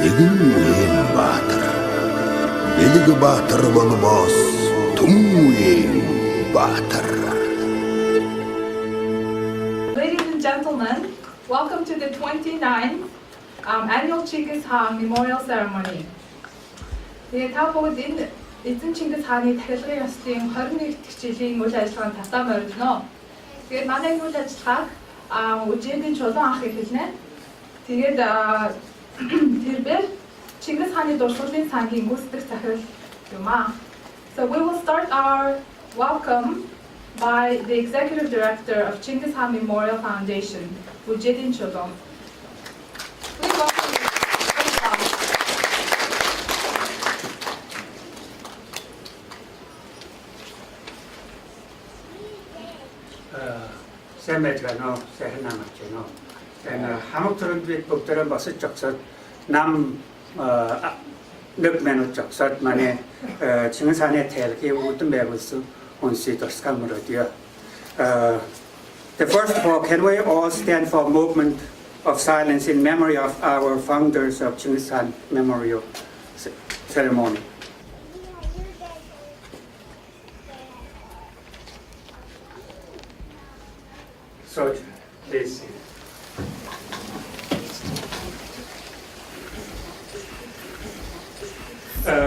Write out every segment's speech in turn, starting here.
нэгэн үеийн баатар. Бэлэг баатар болмоос түмүеийн баатар. Ladies and gentlemen, welcome to the 29th annual Chinggis Khaan Memorial Ceremony. Та бүгд энэ эзэн Чингис хааны тахилгын ёслолын 21 дэх жилийн үйл ажиллагаанд татаа морилно. Тэгээд манай үйл ажиллагааг үжээдийн чулуун анх эхэлнэ. Тэгээд тэрээр Чингис хааны дурсгалын сангийн гүйцэтгэх захирал юм аа. So we will start our welcome by the Executive Director of Chinggis Khaan Memorial Foundation, үжээдийн чулуун. Please welcome Xe mệt là nó sẽ nằm ở chỗ nó. Nên hamok turun việc bốc turun bớt chọc sốt nam nước men nó chọc sốt mà nè Chinggis Khaan này theo cái u tụm bè bớt su hôn sĩ tổ chức mà rồi đi. The first of all, can we all stand for a movement of silence in memory of our founders of Chinggis Khaan Memorial Ceremony? So, please.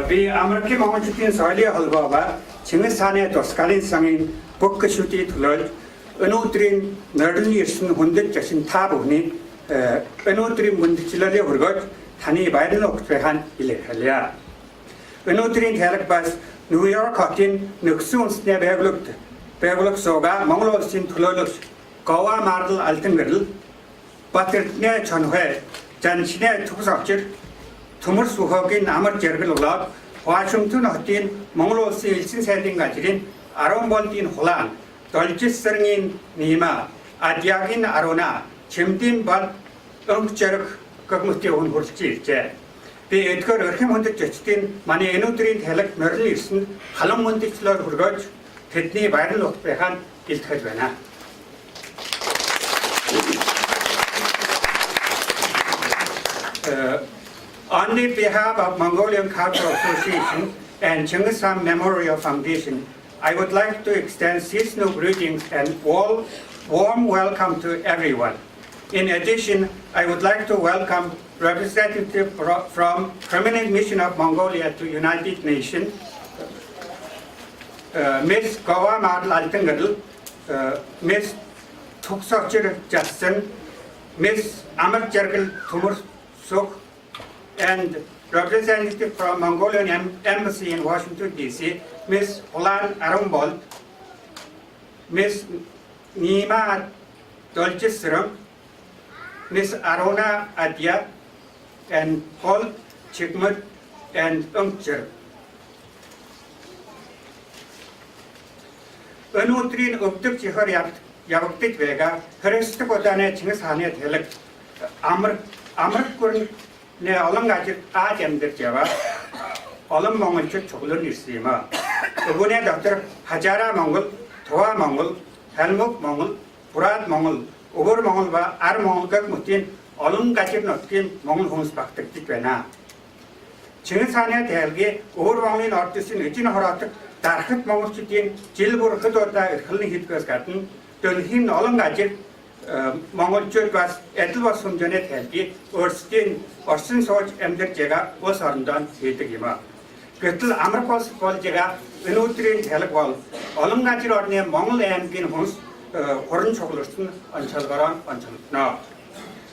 We American Mongol soil의 헐거가 Chinggis Khan의 도스칼린 상인 북크슈티 둘을 은우들인 너른 일순 혼들 자신 타보니 은우들인 문득질러리 흐르것 단이 바이든 옥트한 일레할리아 은우들인 대학바스 뉴욕 같은 늑수운스네 배글럭 소가 몽골신 둘을 Kawa Mardal Altengerl, Patirtne Chanhe, Janchine Tuksakir, Tumur Suhogin Amar Jergel, Washington Hotin, Mongol Silsin Setting Gatirin, Aromboltin Holan, Dolchis Serngin Nima, Adyagin Arona, Chimtin Bal, Jerk, Kogmution Hurchir. The Edgar Urhimund Justin, Mani Enutrin Helek Merlison, Halamundichler Hurgoj, Pitney Viral of Behan, Ilkhadvena. On the behalf of Mongolian Cultural Association and Chinggis Khaan Memorial Foundation, I would like to extend seasonal greetings and warm welcome to everyone. In addition, I would like to welcome representatives from Permanent Mission of Mongolia to United Nations, Ms. Kawa Mardal Altengerl, Ms. Tuksakir Justin, Ms. Amar Jergel Tumur Suk, and representative from Mongolian Embassy in Washington, D.C., Ms. Holan Arumbold, Ms. Nima Dolchisiram, Ms. Arona Adya, and Paul Chikmut and Ungcher. Önutrin Uptuk Chihar Yavuktik Vega, Haristokodane Chinggis Khan의 대략 아무런 내 얼음가지 아점들 제가 얼음 몽을 초글을 있으마 그분의 doctor 하자라 몽골, 도와 몽골, 헬묵 몽골, 브랏 몽골, 오버 몽골과 알 몽골과 무틴 얼음가지 넣긴 몽골 홍스 박득지 되나 Chinggis Khan의 대략이 오버 몽골인 어뜻인 의진 허락득 다르크 몽골 주진 질부르 흐도다 흘린 히트거스 같은 들힌 얼음가지 Mongol Churgas Edward Sunjane Thelki, Orsin Soch Emder Jega, was Arndan, Hitigima. Kettle Amarpos Poljega, Venutrin Telewall, Olungachi Ordne, Mongol and Ginhus, Horn Chocolate, and Chalvaran, and Chalna.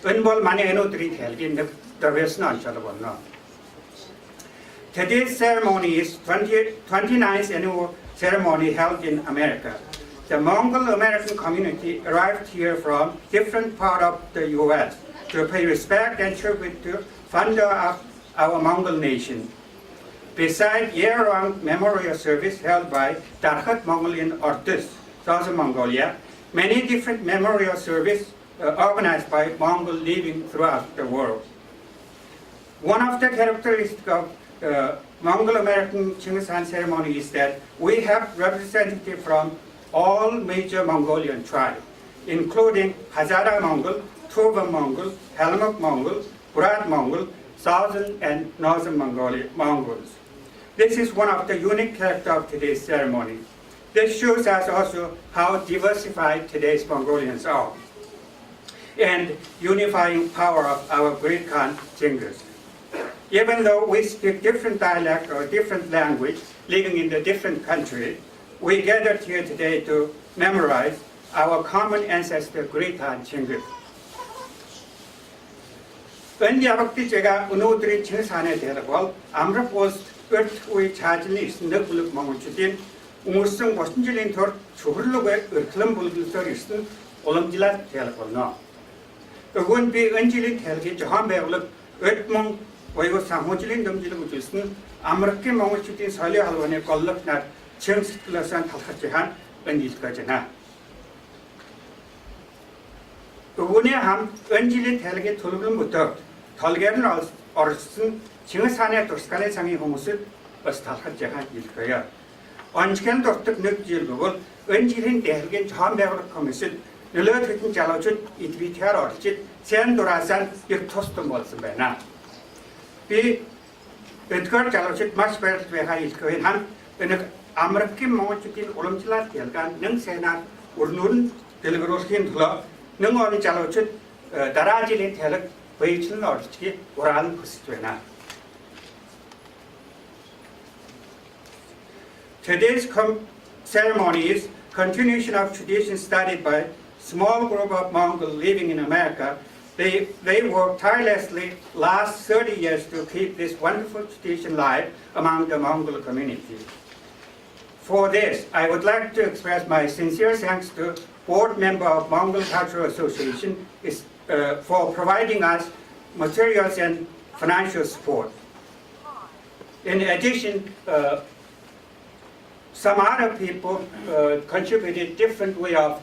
Unbol Mani Enutrin Helgi, the West Nanchalavana. Today's ceremony is 29th annual ceremony held in America. The Mongol American community arrived here from different parts of the U.S. to pay respect and tribute to founder of our Mongol nation. Besides year-round memorial service held by Darkhat Mongolian artists, Southern Mongolia, many different memorial service organized by Mongol living throughout the world. One of the characteristics of Mongol American Chinggis Khaan ceremony is that we have representatives from all major Mongolian tribes, including Hazara Mongol, Tuva Mongol, Helmuk Mongol, Brad Mongol, southern and northern Mongols. This is one of the unique characters of today's ceremony. This shows us also how diversified today's Mongolians are and unifying power of our great Khan, Chinggis. Even though we speak different dialect or different language, living in a different country, we gathered here today to memorize our common ancestor, great Khan, Chinggis. Önce 제가 은호들이 칭산에 대하고 아무런 포스 의 자진이 있는 불룩 망치된 우물성 버신질린 더 주불룩의 örtülüm bulgulsar 있는 올람질라 대하고나 그건 비 은질린 대하기 저한 배울룩 örtmong ويقول ساموجلين دمجلين وجلسن أمريكا موجودين سالي هالواني قلق نار چنگ ستلسان تلخجهان انجيل كجنا. ووني هم انجيلين تلگي تلگن مطلب تلگرن أرسن چنگ سانه درسکانه سانگي هموسد بس تلخجهان جيل كيا. أنجكن درتك نك جيل بقول انجيلين تلگي جهان بيغلق كمسد نلوت هتن جلاوچد إدبيتيار أرچد سين دراسان يكتوستم بولسن بينا. 비 에드가르 잘로치 마스베르트 베하이 거인 한 에는 아메리칸 모치킨 올림치라 텔간 능세나 우르눈 델그로스킨 둘러 능어니 잘로치 다라질린 텔 베이ችን 어르치기 오란 부스트웨나. Today's ceremony is continuation of tradition started by small group of Mongols living in America. They worked tirelessly last 30 years to keep this wonderful tradition alive among the Mongol community. For this, I would like to express my sincere thanks to board member of Mongol Cultural Association for providing us materials and financial support. In addition, some other people contributed different way of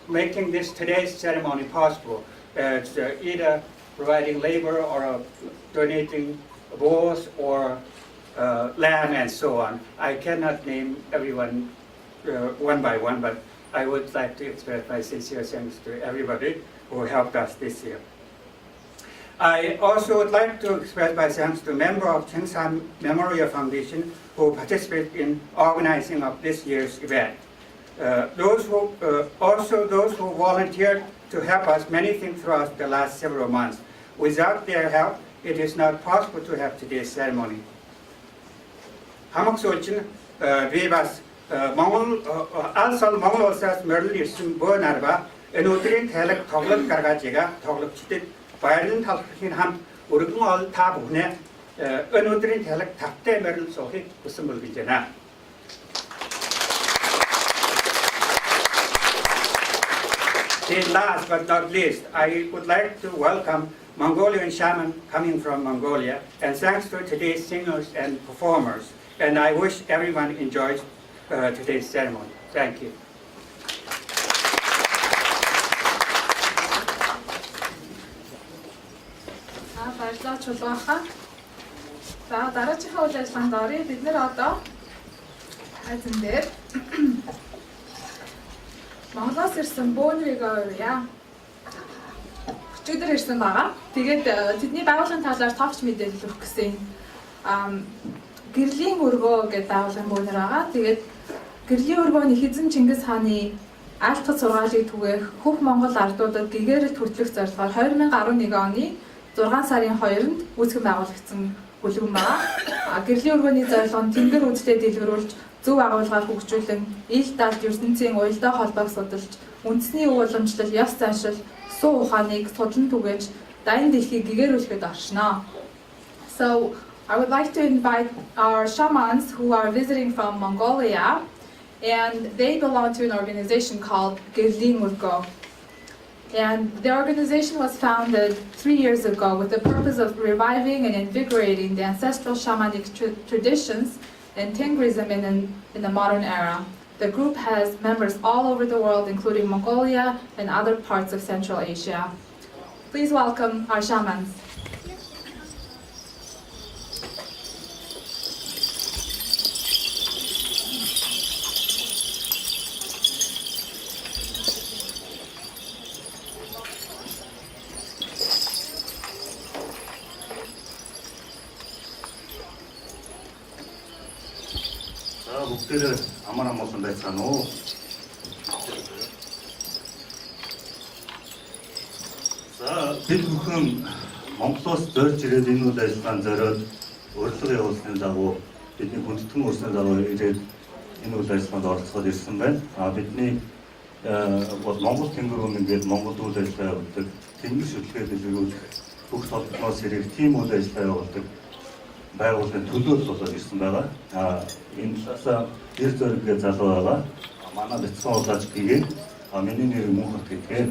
making this today's ceremony possible. It's either providing labor or donating bows or land and so on. I cannot name everyone one by one, but I would like to express my sincere thanks to everybody who helped us this year. I also would like to express my thanks to members of Chinggis Khan Memorial Foundation who participated in organizing of this year's event. Those who volunteered to help us many things throughout the last several months. Without their help, it is not possible to have today's ceremony. Hamaksolchin Vivas Mongol also Mongol Osas Merlin Bonarba and Utrin Telek Toglet Gargajiga, Toglet Chitit, Violin Talkin Ham, Urukul Tabune, Unutrin Telek Tapte Merlin Sohi, Usumul Vijana. And last but not least, I would like to welcome Mongolian shaman coming from Mongolia, and thanks to today's singers and performers. And I wish everyone enjoys today's ceremony. Thank you. баярлалаа чулуухан. За дараачихаа үйл ажиллагаанд оръё. Бид нэр одоо хайзан дээр Монголоос ирсэн бөөнрийгөө урья. Өчигдөр ирсэн байгаа. Тэгээд тэдний байгууллагын талаар товч мэдээлэл өгөх гэсэн гэрлийн өргөө гэдэг байгууллагын бөөнөр байгаа. Тэгээд гэрлийн өргөөний хэзэн Чингис хааны айлтгад сургаалыг түгээх Хөх Монгол ардуудад гэгээрэл хөтлөх зорилгоор 2011 оны 6 сарын 2-нд үүсгэн байгуулагдсан бүлгэн байгаа. Гэрлийн өргөөний зорилго нь тэнгэр үзлээ дэлгэрүүлж зөв агуулгаар хөгжүүлэн ил далд ертөнцийн уялдаа холбоог судалж, үндэсний өв уламжлал, ёс заншил, суу ухааныг судлан түгээж, дайн дэлхийг гэгээрүүлэхэд оршино. So I would like to invite our shamans who are visiting from Mongolia, and they belong to an organization called Gırling Urgo. And the organization was founded 3 years ago with the purpose of reviving and invigorating the ancestral shamanic traditions and Tengrism in the modern era. The group has members all over the world, including Mongolia and other parts of Central Asia. Please welcome our shamans. 북대를 아무나 무슨 됐잖아. 자, 비북은 몽소스 덜지를 인우대스탄 저를 얼속에 오신다고 бидний хүндэтэн өрснөд ирээд энэ үйл ажиллагаанд оролцоод ирсэн байна. Бидний Монгол тэнгэр үнгээд Монгол үйл ажиллагаа явуулдаг, тэнгэр шүтлгээ дэлгэрүүлэх бүх толгоноос ирэх тийм үйл ажиллагаа явуулдаг байгууллагын төлөөлөл болоод ирсэн байгаа. Энэ талаас эр зөрөгтэй залуу байгаа. Манай бяцхан удаач гэгээ миний нэр Мөнхөрт гэдгээ.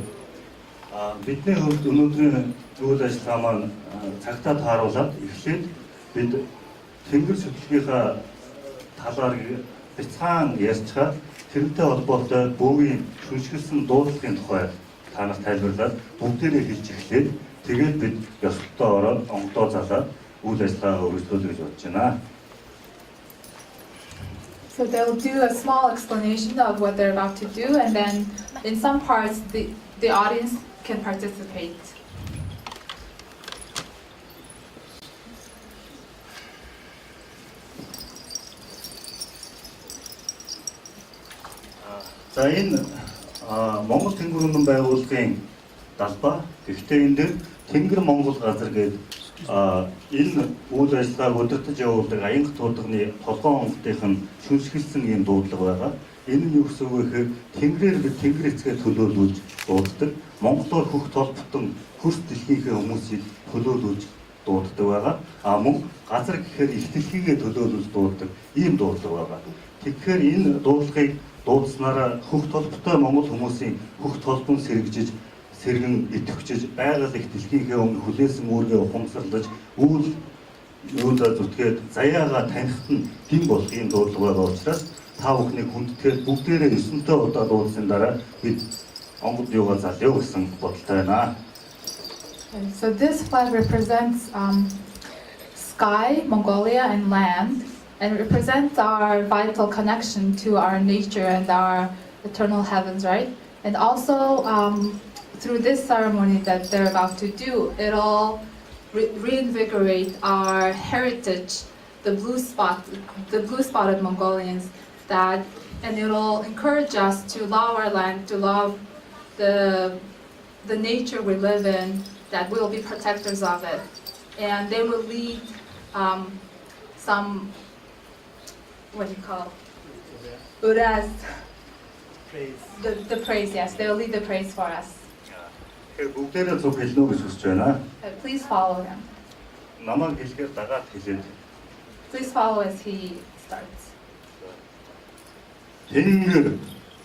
Бидний хувьд өнөөдрийн үйл ажиллагаа маань цагтаа тааруулаад эхлээд бид тэнгэр шүтлгийнхаа талаар бяцхан ярьцгаад тэрнтэй холбоотой бөөгийн шүншгэлсэн дуудлагын тухай танаас тайлбарлаад бүгдээрээ хэлж эхлээд тэгээд бид ёслолтоо ороод онгодоо залаад үйл ажиллагаагаа өргөжлүүлэх гэж бодож байна. So they'll do a small explanation of what they're about to do, and then in some parts the audience can participate. За энэ Монгол тэнгэр үнэн байгууллагын далбаа. Гэхдээ энэ дээр Тэнгэр Монгол газар гээд энэ үйл ажиллагааг удирдах явуулдаг аянга туудагны толгоон онгодынх нь шүншгэлсэн ийм дуудлага байгаа. Энэ нь юу гэсэн үг вэ гэхээр тэнгэрээр бид тэнгэр эцгээ төлөөлүүлж дууддаг. Монголоор хөх толботон хөрс дэлхийнхээ хүмүүсийг төлөөлүүлж дууддаг байгаа. Мөн газар гэхээр их дэлхийгээ төлөөлүүлж дууддаг ийм дуудлага байгаа. Тэгэхээр энэ дуудлагыг дуудснараа хөх толботой Монгол хүмүүсийн хөх толбон сэргэн идэвхжиж байгаль их дэлхийнхээ өмнө хүлээсэн үүргээ ухамсарлаж үйл юундаа зүтгээд заяагаа танихт нь хэн болох юм дуудлага байгаа учраас та бүхнийг хүндэтгээд бүгдээрээ 9 удаа дуудсан дараа бид онгод юугаа залъя гэсэн бодолтой байна. So this flag represents sky, Mongolia, and land. And represents our vital connection to our nature and our eternal heavens, right? And also, through this ceremony that they're about to do, it'll reinvigorate our heritage, the blue-spotted Mongolians, and it'll encourage us to love our land, to love the nature we live in, that we'll be protectors of it. And they will lead some, what do you call? Uras. Praise. The praise, yes. They'll lead the praise for us. бүгдээрээ зөв хэлнэ гэж хүсэж байна. Please follow him. Намайг хэлгээр дагаад хэлээд. Please follow as he starts. Тэнгэр.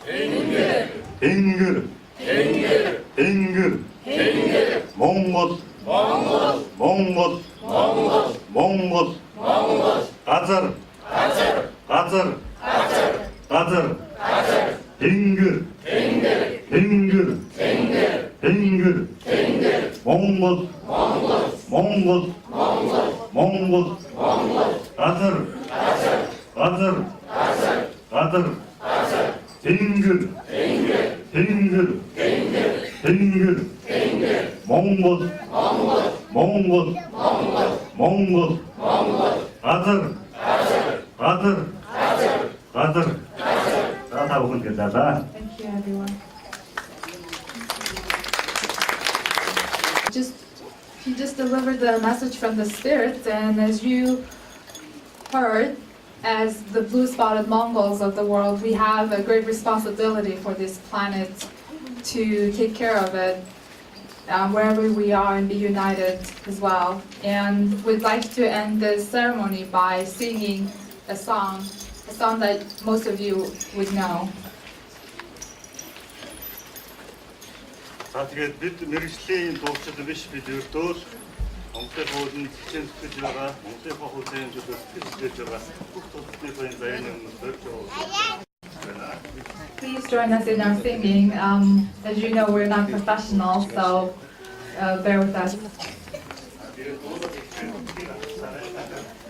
Тэнгэр. Тэнгэр. Тэнгэр. Тэнгэр. Тэнгэр. Монгол. Монгол. Монгол. Монгол. Монгол. Монгол. Газар. Газар. Газар. Газар. Газар. Газар. Тэнгэр. Тэнгэр. Тэнгэр. Тэнгэр. Тэнгэр. Тэнгэр. Монгол. Монгол. Монгол. Монгол. Монгол. Монгол. Газар. Газар. Газар. Газар. Газар. Газар. Тэнгэр. Тэнгэр. Тэнгэр. Тэнгэр. Тэнгэр. Тэнгэр. Монгол. Монгол. Монгол. Монгол. Монгол. Монгол. Газар. Газар. Газар. Газар. Газар. Газар. За та бүхэнд гэлээ. Thank you, everyone. He just delivered the message from the spirits, and as you heard, as the blue-spotted Mongols of the world, we have a great responsibility for this planet to take care of it wherever we are and be united as well. And we'd like to end this ceremony by singing a song that most of you would know. За тэгээд бид мэрэгжлийн дуучин биш бид өөртөө Монголын хуулинд хичээл зүтгэж байгаа, Монголын хуулийн төлөө сэтгэл зүтгэж байгаа бүх толгойн заяаны өмнө төрж байгаа. Please join us in our singing. As you know, we're not professional, so bear with us.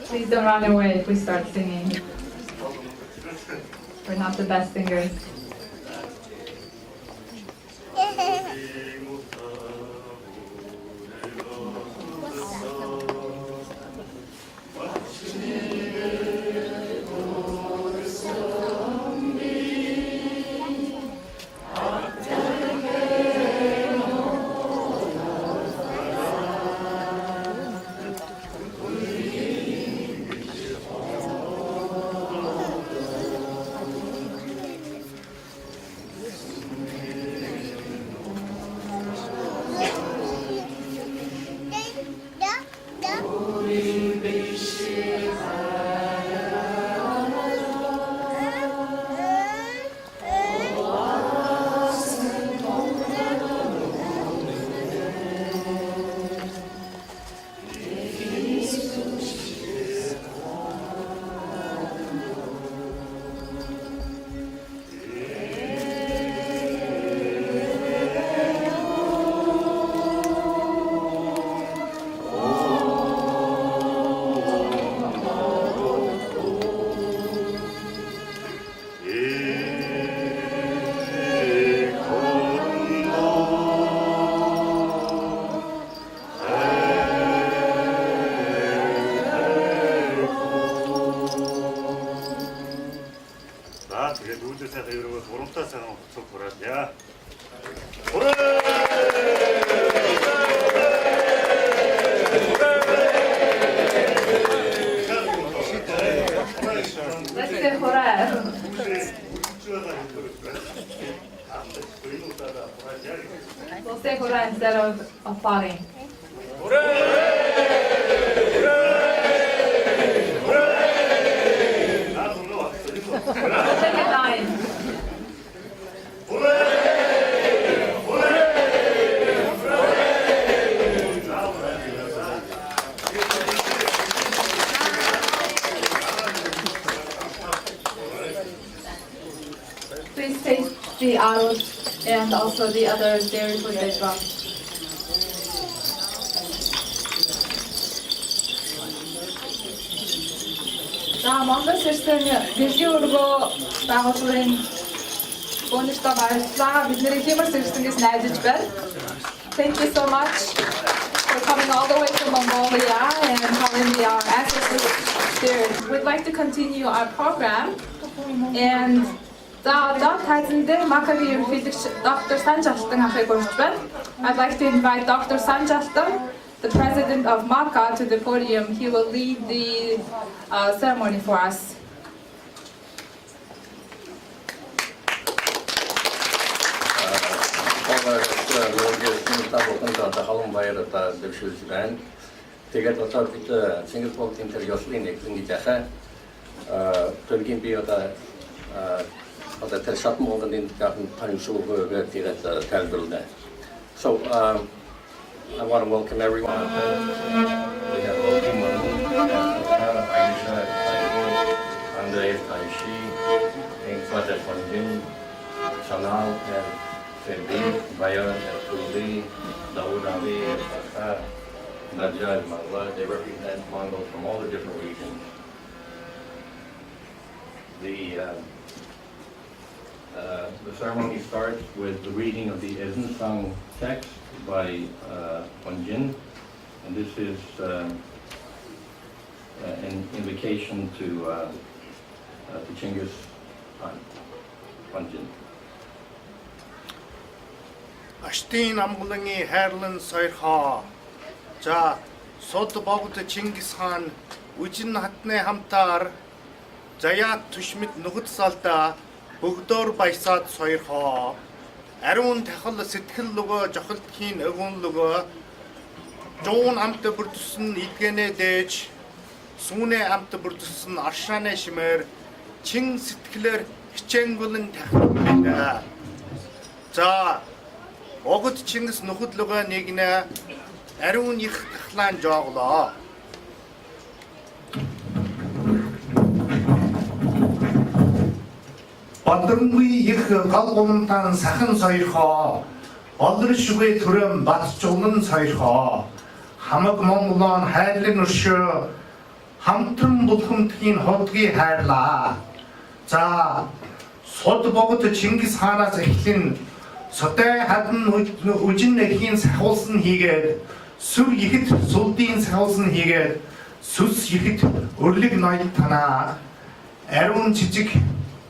Please don't run away if we start singing. We're not the best singers. 자, 그래도 우주사가 이러고 도롱타 사람 없어 보라냐? Let's say hurrah. We'll say hurrah instead of applauding. We'll take it 9. Please take the arrows and also the other dairy food as well. За Монгол ирсэн дэлхийн өргөө байгууллагын өнөختөө баярлалаа. Бид нэрийг хэмээр сэрсэн гэж найдаж байна. Thank you so much for coming all the way from Mongolia and having our ancestors here. We'd like to continue our program and за одоо тайзан дээр Макагийн ерөнхийлөгч Dr. Санжалтан ахыг урьж байна. I'd like to invite Dr. Sanjaltan, the president of MACA, to the podium. He will lead the ceremony for us. Тэгээд одоо бид Чингис Кhaan тэр ёслын нэгэн жаха төлгийн би одоо тэр шат Монголын гахын таньшуулгыг тэгээд тайлбарлана. So I want to welcome everyone. We have Loki Aisha, Andre, Aishi, Ingfat, Fonjin, Chanal, Fendi, Bayan, Tuli, Dawood Ali, Fakha, Najja, Mangla. They represent Mongols from all the different regions. The ceremony starts with the reading of the Ezensang text by Onjin, and this is an invocation to Chinggis Khaan. Onjin. Аштын амгалангийн хайрлан сойрхоо. За сод богд Чингис хаан үжин хатны хамтаар заяат түшмэд нүхд салда бүгдөө баясаад сойрхоо. Ариун тахал сэтгэл лөгөө жохолтхийн өвөн лөгөө жуун амт бүрдсэн идгэнэ дээж сүүнэ амт бүрдсэн аршааны шимээр чин сэтгэлээр хичээнгүлэн тахилна. За огт Чингис нүхд лөгөө нэгнэ ариун их тахлаан жооглоо. Бадрангүй их гал гомтан сахан сойрхоо. Олршгүй төрөм батчулан сойрхоо. Хамаг Монголон хайрлын өршөө хамтран булхамтгийн ходгийг хайрлаа. За сод богд Чингис хаанаас эхлэн сотой хадан үжин нэхийн сахуулсан хийгээд сүр ихэд сулдын сахуулсан хийгээд сүс ихэд өрлөг ноёд танаа ариун жижиг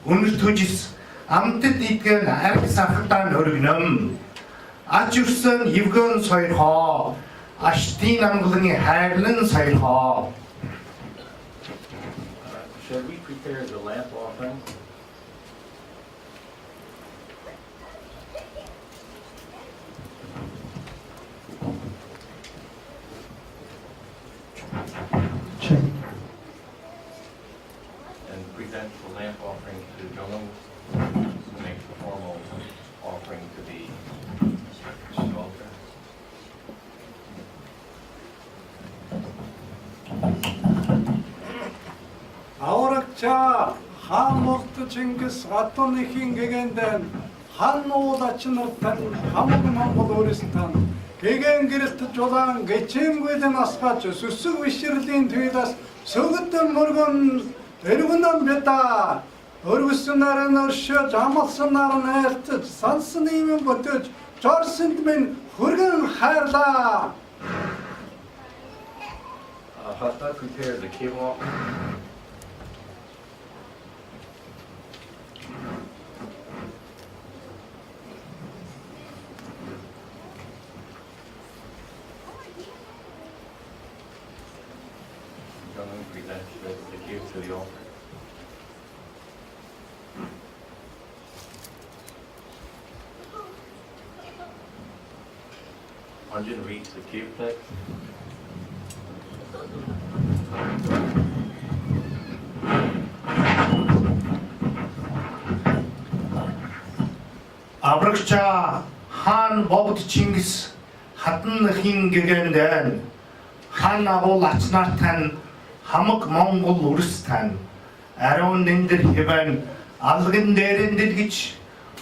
өнөр төжис амтд идгэн арх сахалтаа өргөнөм аж өрсөн евгэн сойрхоо аштын амгалангийн хайрлан сойрхоо. Shall we prepare the lamp offering? Check. Jonung to make the formal offering to the altar. Аврагча хан мохт Чингис Хатны хингэгендэн хан уудачнартан хамаг Монгол өөрсдөө гэгэн гэрэлт жулаан гэчэмгүйдэн асгаач сүсэг бишрлийн төвөөс сөгөдөн мөргөн эргэнэн бета өргөснөр нь өршөж амалснаар нь айлтж сансны юм бүтэж жорсонд минь хүргэн хайрлаа. Hasta prepared the cable. Jonung presents the cube to the altar. Anjin reads the cube text. Аврагча хан богд Чингис хатан хингэгэн хан агуул ачнаартан хамаг Монгол үрстэн ариун нэндэр хэвэн алган дээрэн дэлгэж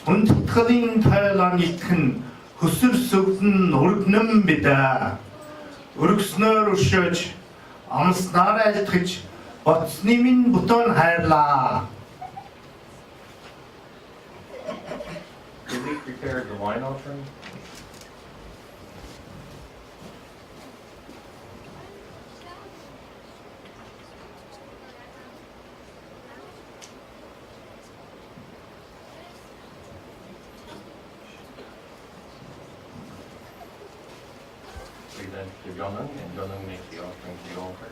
хүндэтгэлийн тойлон итгэн хөсөр сүгдэн өргөнөн бидэ өргөснөр өршөөж амснаар айлтгаж боцны минь бутон хайрлаа. Did we prepare the wine offering? Presents to Jonung, and Jonung makes the offering to the altar.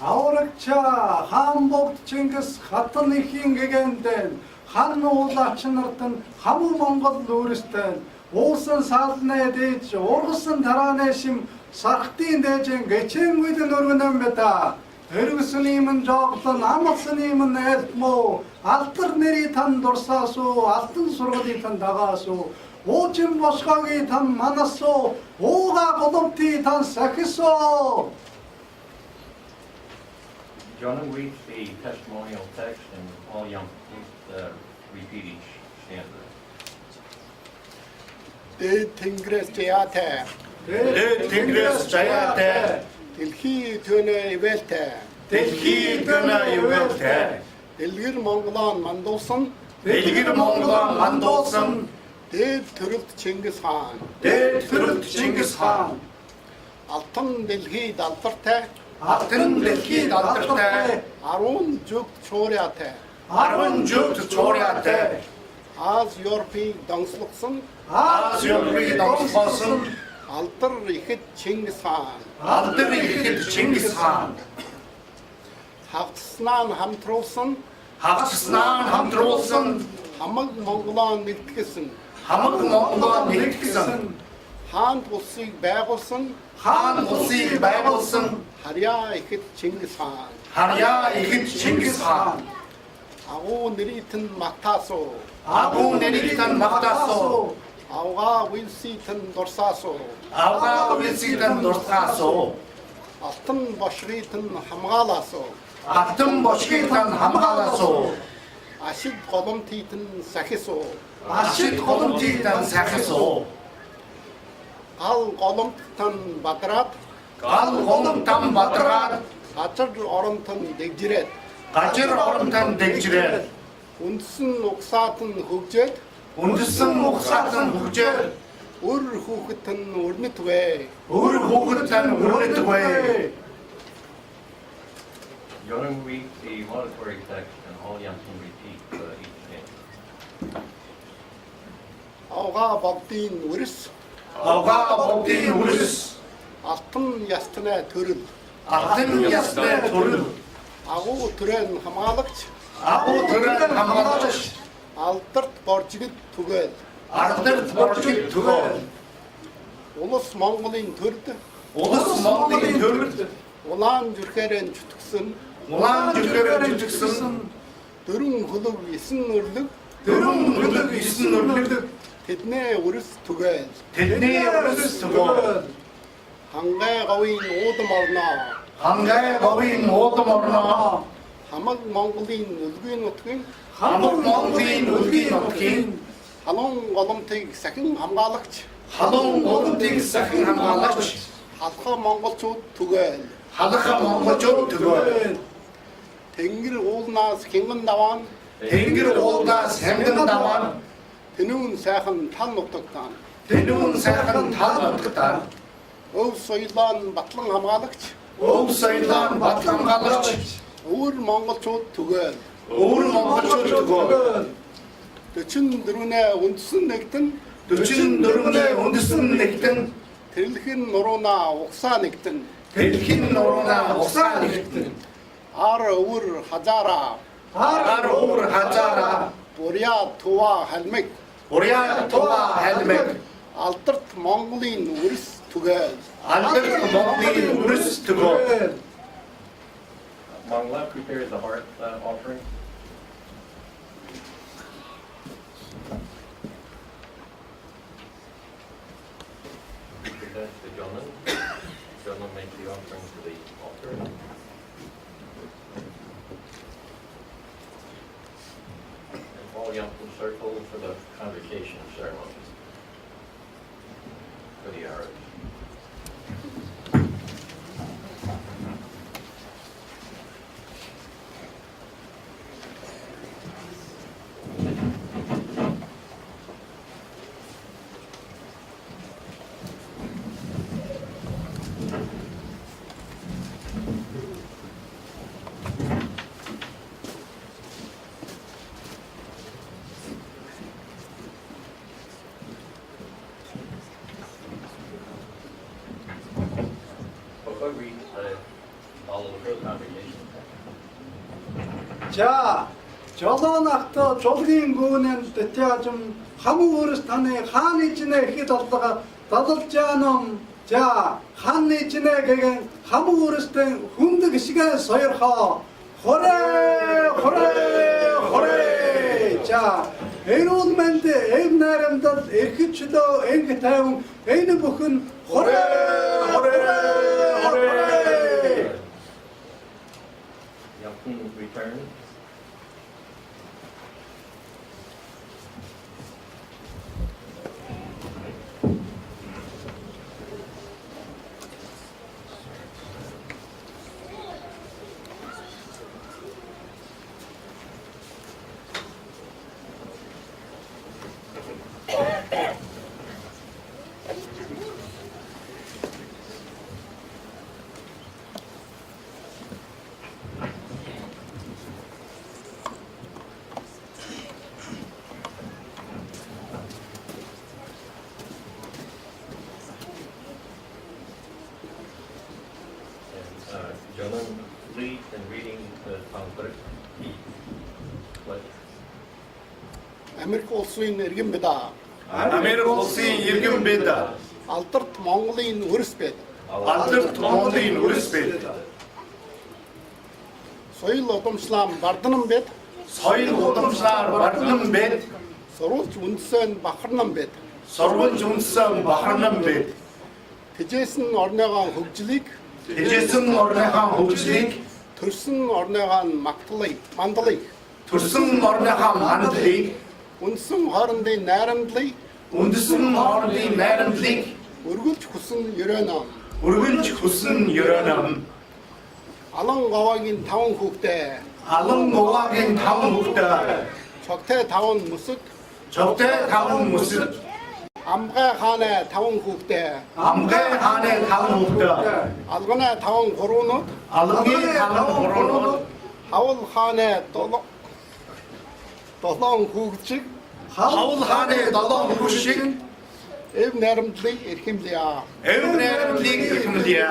Аврагча хан богд Чингис Хатны хингэгендэн хан уулачнартан хамаг Монгол өөрсдөө уусан саалнаа дээж ургасан тарааны шим сархтын дээжэн гэчэмгүйдэн өргөнөн бэта эргэсний мэн жоглон амалсны мэн айлтмо алтар нэри тан дурсаасуу алтан сургуулийн тан дагаасуу уучин босгогийн тан манасуу ууга голомтын тан сахисоо. Jonung reads the testimonial text, and all young repeat each stanza. Chinggis Jayate, Chinggis Jayate, Delhi Tuna Ivelte, Delhi Tuna Ivelte, Delgir Mongolan Mandosan, Delgir Mongolan Mandosan, Dev Turut Chinggis Khaan, Dev Turut Chinggis Khaan, Altın Delhi Daltarte, Altın Delhi Daltarte, Arun Juk Choryate, Arun Juk Choryate, Az Yorpi Dangsluksan, Az Yorpi Dangsluksan, Altır Rihit Chinggis Khaan, Altır Rihit Chinggis Khaan, Haftsnan Hamtrolsan, Haftsnan Hamtrolsan, Hamag Mongolan Niltkisin, Hamag Mongolan Niltkisin, Han Tulsig Bagolsan, Han Tulsig Bagolsan, Harya Ihit Chinggis Khaan, Harya Ihit Chinggis Khaan, Agu Niritin Maktaso, Agu Niritin Maktaso, Auga Wilsitin Dorsaso, Auga Wilsitin Dorsaso, Altın Boşritin Hamgalaso, Altın Boşritin Hamgalaso, Aşid Kolumtitin Sakiso, Aşid Kolumtitin Sakiso, Al Kolumtan Badrat, Al Kolumtan Badrat, Gacır Orumtan Degjiret, Gacır Orumtan Degjiret, Undsun Uksatın Hugjet, Undsun Uksatın Hugjet, Ur Hugitin Urnitwe, Ur Hugitin Urnitwe. Jonung reads the laudatory text, and all Yamsun repeat each stanza. Auga Bogdin Uris, Auga Bogdin Uris, Altın Yastına Törül, Altın Yastına Törül, Agu Türen Hamalıkç, Agu Türen Hamalıkç, Altırt Borçgit Tugel, Altırt Borçgit Tugel, Улус Монголын төрд Улус Монголын төрд улаан зүрхээрэн чүтгсэн улаан зүрхээрээ жүжигсэн дөрвөн хөлөг 9 өрлөг дөрвөн хөлөг 9 өрлөг тэдний үрс түгээл тэдний өрс төгөө хангай говийн уудам орноо хангай говийн уудам орноо хамаг Монголын үлгийн нутгийн хамаг Монголын үлгийн нутгийн халуун голомтыг сахин хамгаалагч халуун голомтыг сахин хамгаалагч халха монголчууд түгээл халха монголчууд төгөө тэнгэр уулнаас хингэн даваан тэнгэр уулнаас хямган давaan тэнүүн сайхан тал нутагтаа тэнүүн сайхан тал нутагтаа өв соёлын батлан хамгаалагч өв соёлын батлан хамгаалагч өвөр монголчууд түгээл өвөр монголчууд төгөө 44-ний үндэсэн нэгтэн 44-ний үндэсэн нэгтэн тэрэлхэн нуруунаа угсаа нэгтэн дэлхийн нуруунаа угсаа нэгтэн ар өвөр хазаараа ар өвөр хазаараа буря тува халмиг урья туга халмиг алдарт Монголын үрс түгээл алдарт Монголын өрс төгөө Mongla prepared the heart offering. Present to Jonan. Jonan makes the offering to the altar. And all Yampton circle for the convocation ceremony. For the Arabs. Before we follow the first congregation. 자, 저번학도 조긴 구는 대체좀 하무르스 탄에 한이 지내 히달다가 다들자놈 자 한이 지내 그게 하무르스 땐 훈득 시간 서열하 호레 자 에로드멘트 에브나람다 에크치도 엔게타용 에이누부큰 호레 Yampton return. Jonan leads in reading the pamphlet. Pledge. Америк улсын иргэн бэда Америк улсын иргэн бид алдарт Монголын үрс бэд алдарт Монголын өрс бид соёл удамшлаан барднам бэд соёл удамшлаар барднам бид сурвалж үндсэн бахарнам бэд сурвалж үнсэн бахарнам бид тэжээсэн орныгоо хөгжлийг тэжээсэн орныхаа хөгжлийг төрсөн орныгоо мандлыг төрсөн орныхаа мандлыг үндсэн хоорондын найрамдлыг үндэсэн хоорондын найрамдлыг өргөлж хүсэн ерөнөө өргөнж хүсэн ерөнөм алан говагийн 5 хүүхдээ алан говагийн 5 хүүхдээ чогтой 5 мөсөд жогтой 5 мөсөд амгай хааны 5 хүүхдээ амгай хааны 5 хүүхдээ алганы 5 хуруунууд алгийн 5 хуруунууд хавл хааны 7 хүүгчиг хавл хааны 7 хүүшиг эв найрамдлыг эрхэмлэе. эв найрамдлыг эрхэмлэе.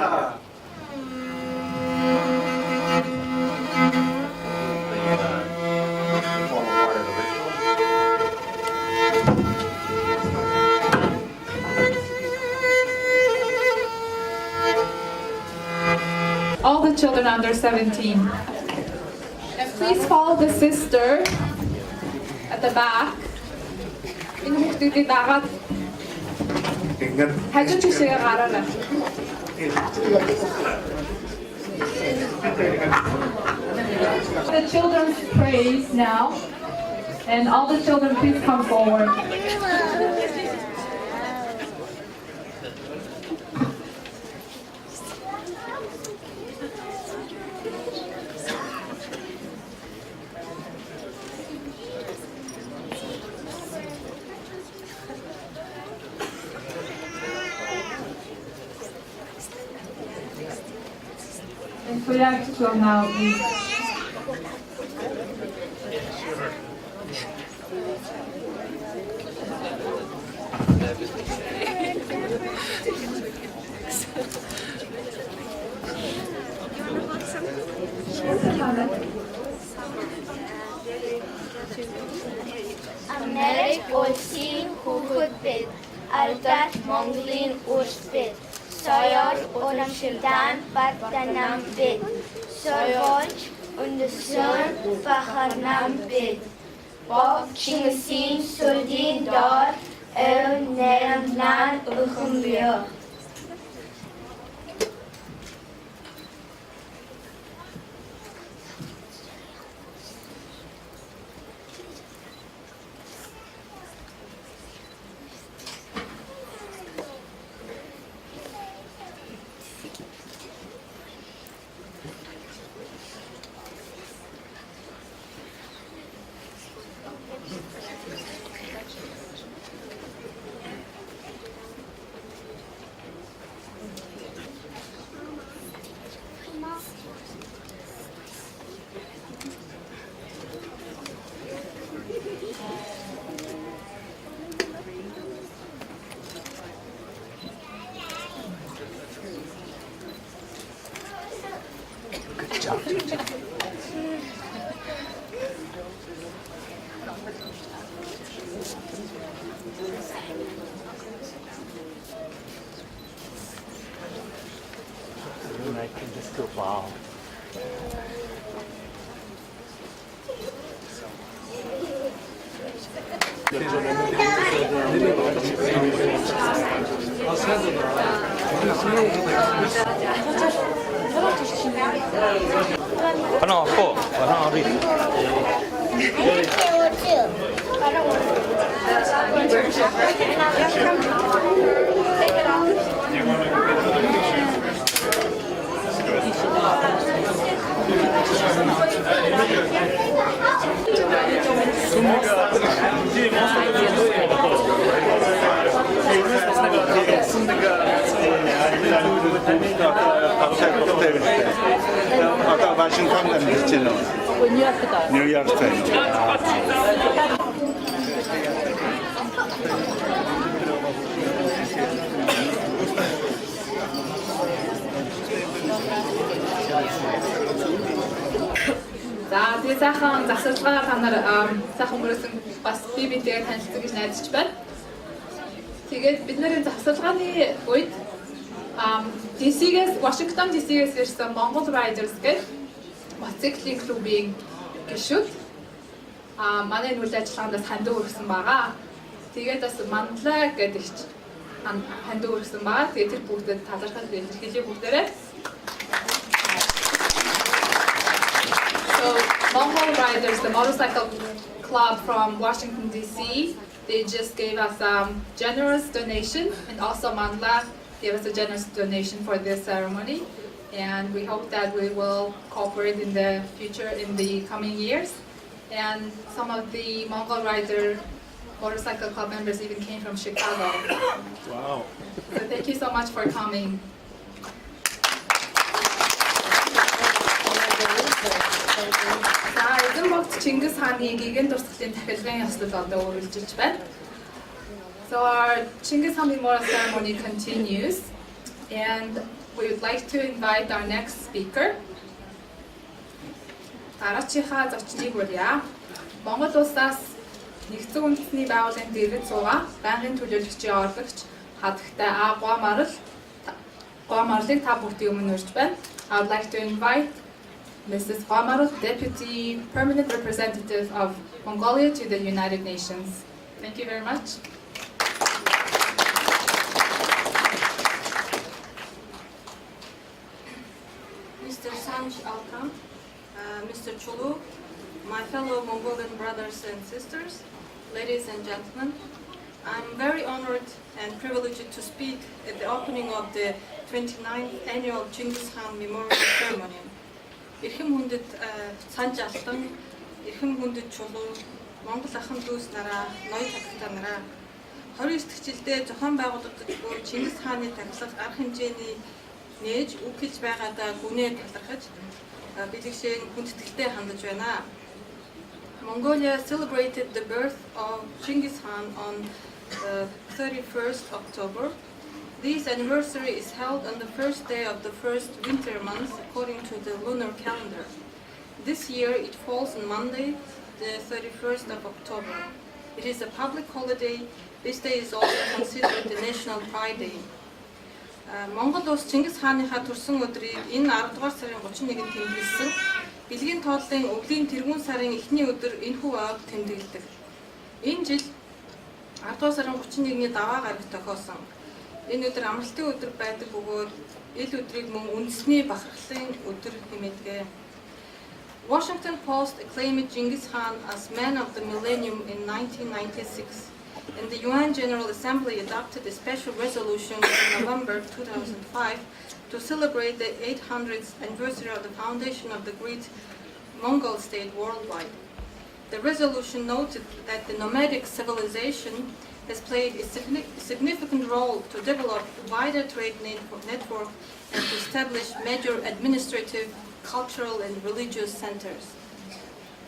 Formal part of the ritual. children under 17. And please follow the sister at the back. The children's praise now, and all the children please come forward. And Koyak will now be. Amerik olsin hukukbet, aldat Mongolin urspet, soyar oramşırdan battanam bet, soyar undusön faharnam bet, bak Chinggis Söldin dar, ev neremlan ıhımlıyor. 하나 갖고 하나 우리 아까 와싱턴 갔잖아. 뉴욕 타임즈. За тэгээ сайхан засалгаа та нар сайхан хүрээсэн бас би битэйгээ танилцсан гэж найдаж байна. Тэгээд бид нарын засалгааны үед DC-гээс Washington DC-гээс ирсэн Mongol Riders гэж мотоциклийн клубийн гишүүд манай үйл ажиллагаанд хандив өргөсөн байгаа. Тэгээд бас манлаа гэдэг ч хандив өргөсөн байгаа. Тэгээд тэр бүгдэд талархал илэрхийлье бүгдээрээ. So Mongol Riders, the motorcycle club from Washington DC, they just gave us a generous donation, and also Mandla gave us a generous donation for this ceremony. And we hope that we will cooperate in the future, in the coming years. And some of the Mongol Rider motorcycle club members even came from Chicago. Wow. So thank you so much for coming. За, эзэн богд Chinggis Khaan-ийн гигэн дурсгалын тахилгын ёслол одоо үргэлжилж байна. So our Chinggis Khaan Memorial Ceremony continues, and we would like to invite our next speaker. Дараачихаа зочныг хүргье. Монгол улсаас нэгдсэн үндэсний байгууллагын дэргэд суугаа байнгын төлөөлөгчийн орлогч хадагтай гуамарлыг та бүхний өмнө урьж байна. I would like to invite Mrs. Hamarov, Deputy Permanent Representative of Mongolia to the United Nations. Thank you very much. Mr. Sanj Alkan, Mr. Chulu, my fellow Mongolian brothers and sisters, ladies and gentlemen, I'm very honored and privileged to speak at the opening of the 29th annual Chinggis Khaan Memorial Ceremony. Эрхэм хүндэт Санж Алдан, эрхэм хүндэт Чулуу, Монгол ахын дүүс нараа, ноён хатагтай нараа 29 дахь жилдээ зохион байгуулагдаж буй Чингис хааны тархлах арга хэмжээний нээж үг хэлж байгаадаа гүнээ талархаж бэлэгшээн хүндэтгэлтэй хандаж байна. Mongolia celebrated the birth of Chinggis Khan on 31st October. This anniversary is held on the first day of the first winter month according to the lunar calendar. This year it falls on Monday, the 31st of October. It is a public holiday. This day is also considered the National Pride Day. Монгол улс Чингис хааныхаа төрсөн өдрийг энэ 10 дугаар сарын 31-нд тэмдэглэсэн. Бэлгийн тооллын өвлийн тэргүүн сарын эхний өдөр энэхүү ойг тэмдэглэдэг. Энэ жил 10 дугаар сарын 31-ний даваа гараг тохиосон. Энэ өдөр амралтын өдөр байдаг бөгөөд ил өдрийг мөн үндэсний бахархлын өдөр хэмээдэг. Washington Post acclaimed Chinggis Khan as Man of the Millennium in 1996, and the UN General Assembly adopted a special resolution in November 2005 to celebrate the 800th anniversary of the foundation of the great Mongol state worldwide. The resolution noted that the nomadic civilization has played a significant role to develop a wider trade network and to establish major administrative, cultural and religious centers.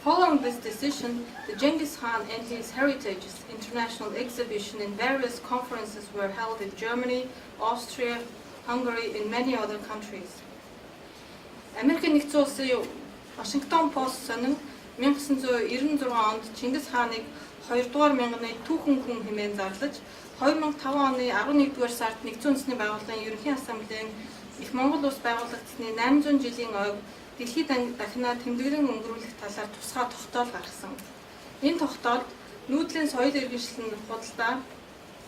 Following this decision, the Chinggis Khan and his Heritages International Exhibition and various conferences were held in Germany, Austria, Hungary and many other countries. Америкийн нэгдсэн улсын Washington Post сонин 1996 онд Чингис хааныг 2 дугаар мянганы түүхэн хүн хэмээн зарлаж 2005 оны 11-р сард нэгдсэн үндэсний байгууллагын ерөнхий ассамблеийн их Монгол улс байгуулагдсны 800 жилийн ойг дэлхийд дахинаа тэмдэглэн өнгөрүүлэх талаар тусгай тогтоол гаргасан. Энэ тогтоол нүүдлийн соёл иргэншлийн худалдаа,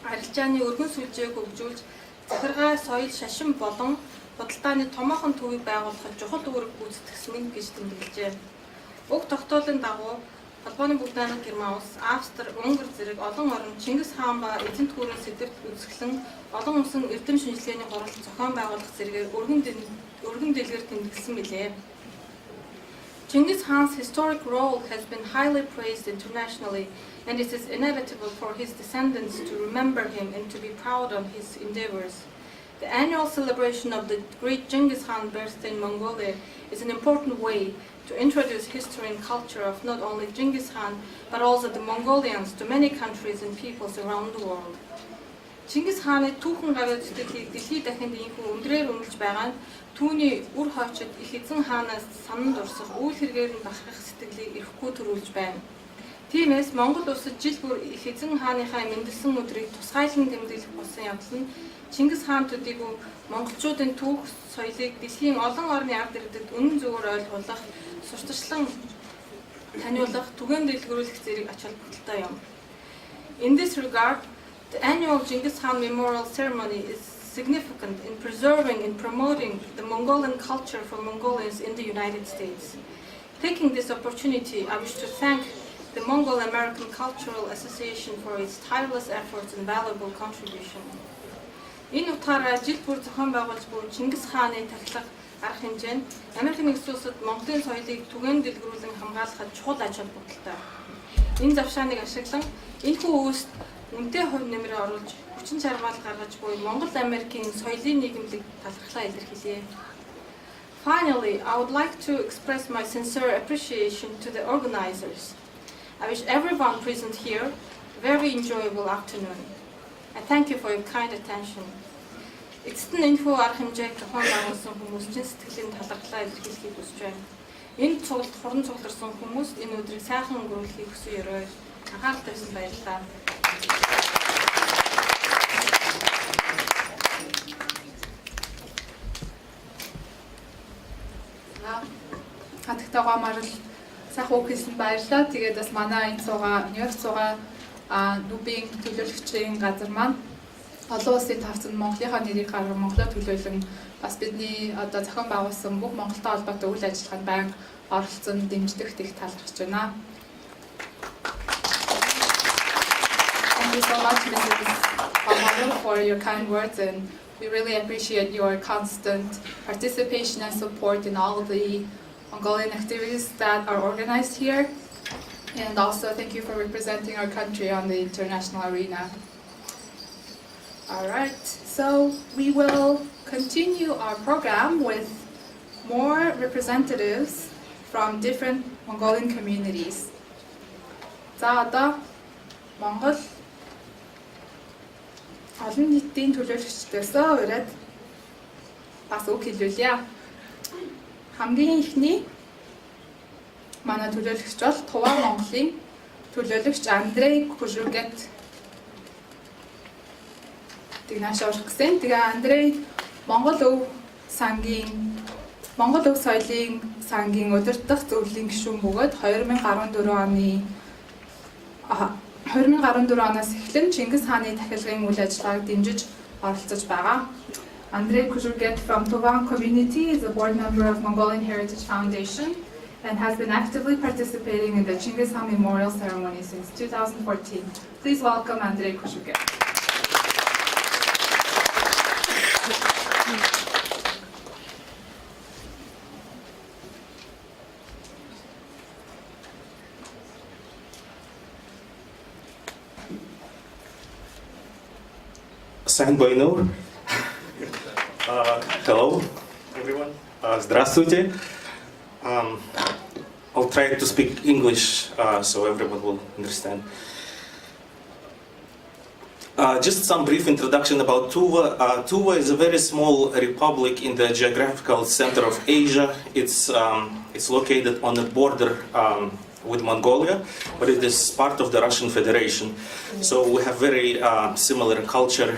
арилжааны өргөн сүлжээг хөгжүүлж, захиргаа соёл шашин болон худалдааны томоохон төвийг байгуулахад чухал үүрэг гүйцэтгэсэн гэж тэмдэглэжээ. Уг тогтоолын дагуу Холбооны Бүгд найрамдах Герман улс, Австри, Унгар зэрэг олон орн Чингис хаан ба эзэнт гүрэн сэдвэрт үзэсгэлэн олон улсын эрдэм шинжилгээний хурал зохион байгуулах зэрэгээр өргөн дэлгэр тэмдэглэсэн билээ. Chinggis Khan's historic role has been highly praised internationally, and it is inevitable for his descendants to remember him and to be proud of his endeavors. The annual celebration of the great Chinggis Khan birthday in Mongolia is an important way to introduce history and culture of not only Chinggis Khan, but also the Mongolians to many countries and peoples around the world. Чингис хааны түүхэн гавьяа зүтгэлийг дэлхийд дахинд инхүү өндрээр үнэлж байгаа нь түүний үр хойчид их эзэн хаанаас санан дурсах үйл хэрэгээр нь бахархах сэтгэлийг эрхгүй төрүүлж байна. Тиймээс Монгол улсад жил бүр их эзэн хааныхаа мэндэлсэн өдрийг тусгайлан тэмдэглэх болсон явдал нь Чингис хаан төдийгүй монголчуудын түүх соёлыг дэлхийн олон орны ард иргэдэд үнэн зөвөөр ойлгуулах, сурталчлан таниулах, түгээн дэлгэрүүлэх зэрэг ач холбогдолтой юм. In this regard, the annual Chinggis Khan Memorial Ceremony is significant in preserving and promoting the Mongolian culture for Mongolians in the United States. Taking this opportunity, I wish to thank the Mongol-American Cultural Association for its tireless efforts and valuable contribution. Энэ утгаараа жил бүр зохион байгуулж буй Чингис хааны тархилах арга хэмжээ нь Америкийн нэгдсэн улсад Монголын соёлыг түгээн дэлгэрүүлэн хамгаалахад чухал ач холбогдолтой. Энэ завшааныг ашиглан энэхүү үүсэлд үнэтэй хувь нэмрээ оруулж хүчин чармаал гаргаж буй Монгол-Америкийн соёлын нийгэмлэг талархлаа илэрхийлье. Finally, I would like to express my sincere appreciation to the organizers. I wish everyone present here a very enjoyable afternoon. I thank you for your kind attention. Эцэст нь энэхүү арга хэмжээг зохион байгуулсан хүмүүстийн сэтгэлийн талархлаа илэрхийлэхийг хүсэж байна. Энэ цуглалд хуран цугларсан хүмүүст энэ өдрийг сайхан өнгөрүүлэхийг хүсье өрөө. Анхаарал тавьсан баярлалаа. тагамаар л сайхан үг хэлсэн баярлалаа. Тэгээд бас манай энэ цугаа, Нью-Йорк цугаа нүбийн төлөөлөгчийн газар маань олон улсын тавцанд Монголынхаа нэрийг гарган Монголоо төлөөлөн бас бидний одоо зохион байгуулсан бүх Монголтой холбоотой үйл ажиллагаанд байнга оролцсон, дэмждэгт их талархаж байна. Thank you so much, Mrs. Mongol, for your kind words, and we really appreciate your constant participation and support in all of the Mongolian activities that are organized here. And also thank you for representing our country on the international arena. All right, so we will continue our program with more representatives from different Mongolian communities. За одоо Монгол олон нийтийн төлөөлөгчдөөсөө ураад бас үг хэлүүлье. Хамгийн ихний манай төлөөлөгч бол Туваа Монголын төлөөлөгч Андрей Кужугет. Тэгнаш орох гэсэн. Тэгээ Андрей Монгол өв соёлын сангийн удирдах зөвлөлийн гишүүн бөгөөд 2014 оноос эхлэн Chinggis Khaan-ы тахилгын үйл ажиллагааг дэмжиж оролцож байгаа. Andrei Kuzurget from Tuvan community is a board member of Mongolian Heritage Foundation and has been actively participating in the Chinggis Khaan Memorial Ceremony since 2014. Please welcome Andrei Kuzurget. Hello, everyone. Здравствуйте. I'll try to speak English so everyone will understand. Just some brief introduction about Tuva. Tuva is a very small republic in the geographical center of Asia. It's located on the border with Mongolia, but it is part of the Russian Federation. So we have very similar culture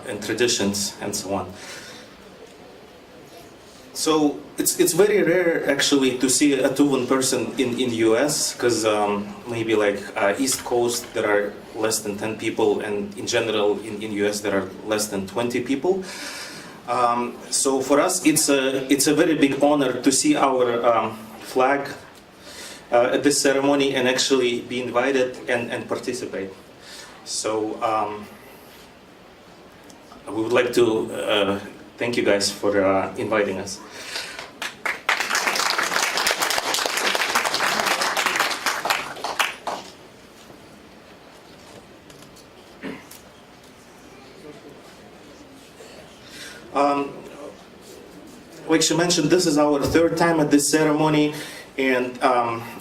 and traditions and so on. So it's very rare actually to see a Tuvan person in US, because maybe like East Coast there are less than 10 people, and in general in US there are less than 20 people. So for us it's a very big honor to see our flag at this ceremony and actually be invited and participate. So we would like to thank you guys for inviting us. Like she mentioned, this is our third time at this ceremony, and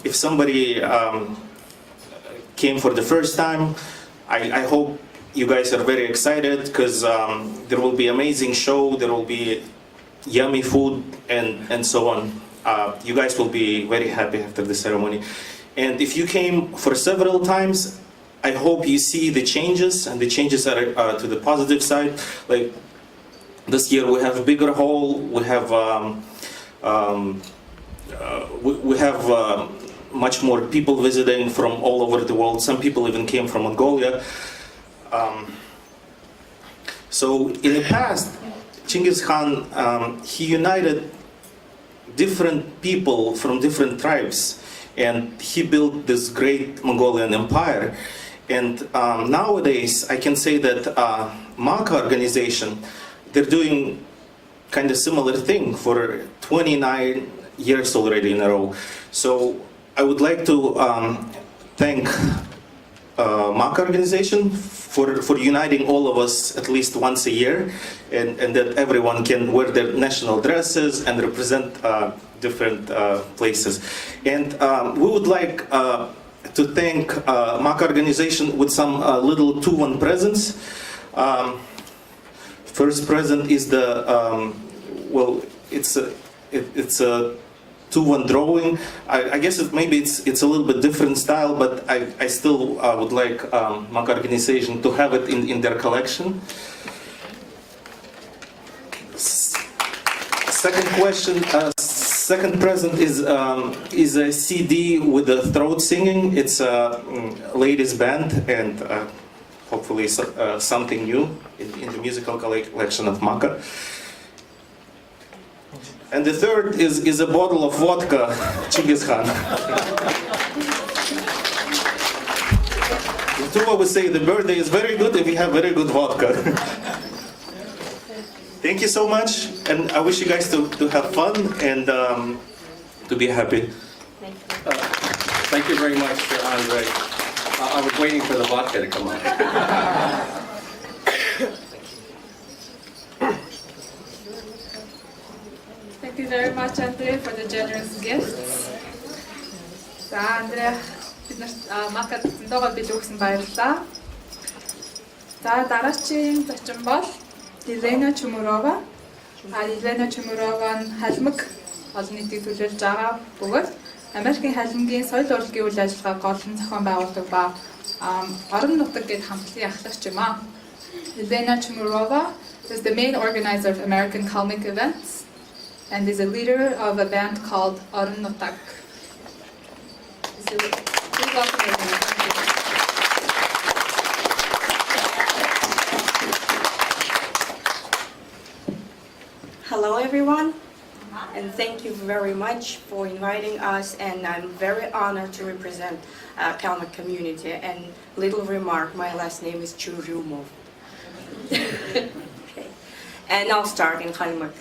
if somebody came for the first time, I hope you guys are very excited, because there will be amazing show, there will be yummy food and so on. You guys will be very happy after the ceremony. And if you came for several times, I hope you see the changes, and the changes are to the positive side. Like this year we have a bigger hall, we have much more people visiting from all over the world. Some people even came from Mongolia. So in the past, Chinggis Khan, he united different people from different tribes, and he built this great Mongolian empire. And nowadays, I can say that NJHA organization, they're doing kind of similar thing for 29 years already in a row. So I would like to thank NJHA organization for uniting all of us at least once a year, and that everyone can wear their national dresses and represent different places. And we would like to thank NJHA organization with some little Tuvan presents. First present is the well, it's a Tuvan drawing. I guess maybe it's a little bit different style, but I still would like NJHA organization to have it in their collection. Second question, second present is a CD with the throat singing. It's a ladies band and hopefully something new in the musical collection of Maka. And the third is a bottle of vodka, Chinggis Khaan. Tuva would say the birthday is very good if we have very good vodka. Thank you so much, and I wish you guys to have fun and to be happy. Thank you very much, Andre. I was waiting for the vodka to come on. Thank you very much, Andre, for the generous gifts. За, Andre, бид нарт Макад зөндөгөө бий өгсөн баярлалаа. За, дараагийн зочин бол Елена Чумурова. Елена Чумурова нь халимаг олон нийтийг төлөөлж байгаа бөгөөд Америкийн халимгийн соёл урлагийн үйл ажиллагааг голлон зохион байгуулдаг ба орон нутаг гээд хамтлагийн ахлагч юм аа. Елена Chumurova is the main organizer of American Kalmyk events and is a leader of a band called Orun Nutag. Please welcome Elena. Hello everyone, and thank you very much for inviting us, and I'm very honored to represent Kalmyk community. And little remark, my last name is Churumov. Okay. And I'll start in Kalmyk.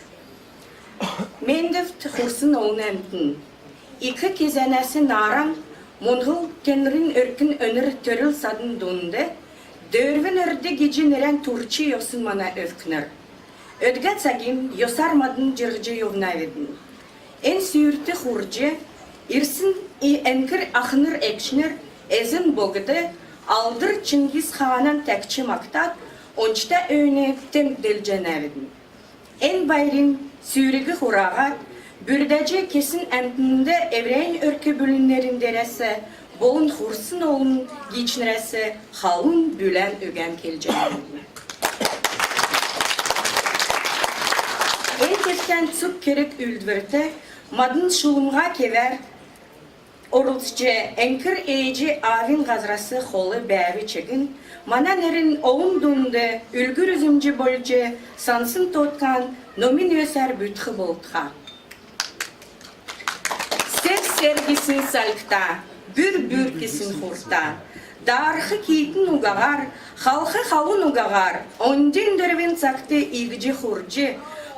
Mendef txursun oğnamdın. İki kezenesi naran, Mongol kenrin örkün önür törül sadın donde, dörvün örde gece neren turçi yosun mana öfkner. Ödgat sagim yosarmadın jırgıcı yovnavedin. En sürtü hurcu, irsin enkir akınır ekşnir, ezin bogıdı, aldır Chinggis Khan'ın tekçi maktat, onçta öğneptem delcenevedin. En bayrin sürügü hurağa, bürdece kesin emtinde evreyn örkü bölünlerin derese, boğun hursun oğun geçnirese, halun bülen ögen kelcenevedin. En çok kerek üldürte, madın şulumğa kever, orultçe, enkir eğici avin gazrası holu bävi çekin, mana nerin oğun dunde, ülgür üzümcü bolce, sansın totkan, nomin öser bütxı boltxa. Ses sergisin salkta, bür kesin hurta, darxı kitin ugagar, halkı halun ugagar, ondin dervin sakte igci hurcu,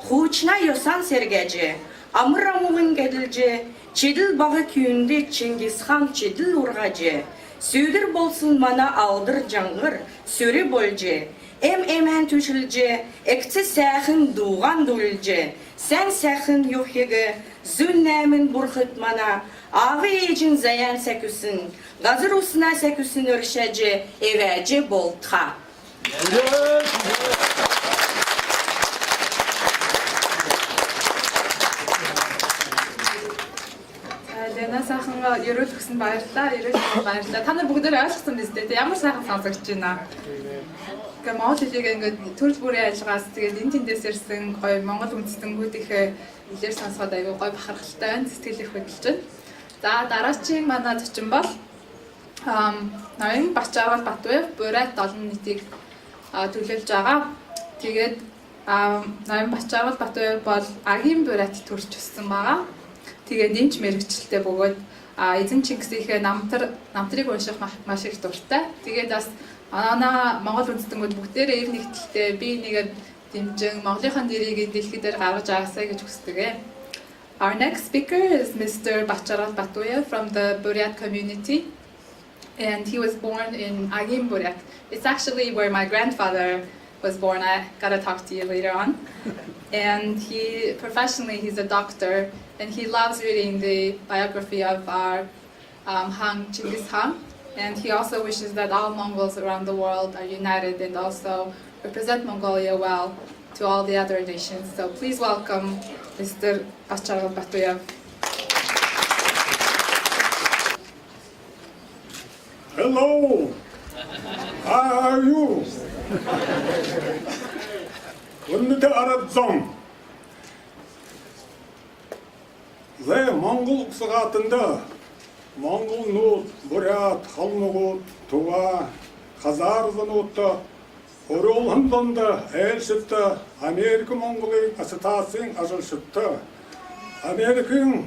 Huçna yosan sergece, amıramığın gedilce, çedil bağı küyünde Chinggis Khan çedil urgacı, südür bolsun mana aldır cangır, sürü bolce, emen tüşülce, ekçi sahın doğan dölce, sen sahın yohyege, zünnəmin burxıt mana, avı ecin zayan seküsün, gazır usuna seküsün örşece, evece boltxa. Лена сайхангаа ерөөл өгсөн баярлалаа. Ерөөл баярлалаа. Та нар бүгдээ ойлгосон биз дээ. Ямар сайхан сонсогдож байна. Гэхдээ Монгол хэлийг ингээд төрөл бүрийн ажиллагаас тэгээд энэ тэндээс ирсэн гоё Монгол үндэстэнүүдийнхээ хэлээр сонсоход аягүй гоё бахархалтай байна. Сэтгэл их хөдөлж байна. За дараагийн манай зочин бол Ноён Бачааргал Батбаяв Бурайт олон нийтийг төлөөлж байгаа. Тэгээд Ноён Бачааргал Батбаяв бол Агийн Бурайт төрж өссөн байгаа. Тэгээд энэ ч мэрэгчлээ бөгөөд эзэн Чингисийнхээ намтрыг унших маш их дуртай. Тэгээд бас манай Монгол үндэстэнүүд бүгдээрээ ив нэгдэлтэй би нэгээд дэмжин Монголынхаа нэрийг дэлхийд дээр гаргаж агаасаа гэж хүсдэг. Our next speaker is Mr. Bachaaral Batuya from the Buryat community, and he was born in Agim, Buryak. It's actually where my grandfather was born. I gotta talk to you later on. And professionally he's a doctor, and he loves reading the biography of our Han Chinggis Khaan. And he also wishes that all Mongols around the world are united and also represent Mongolia well to all the other nations. So please welcome Mr. Bachaaral Batuya. Hello, how are you? When the Arab song, Ve Mongol sıgatında Mongol Nut, Buryat, Halmugut, Tuva, Khazar zanutta Orolhundanda, Elşitta, Amerika Mongol'un asıtasın aşılşıtta. Amerika'nın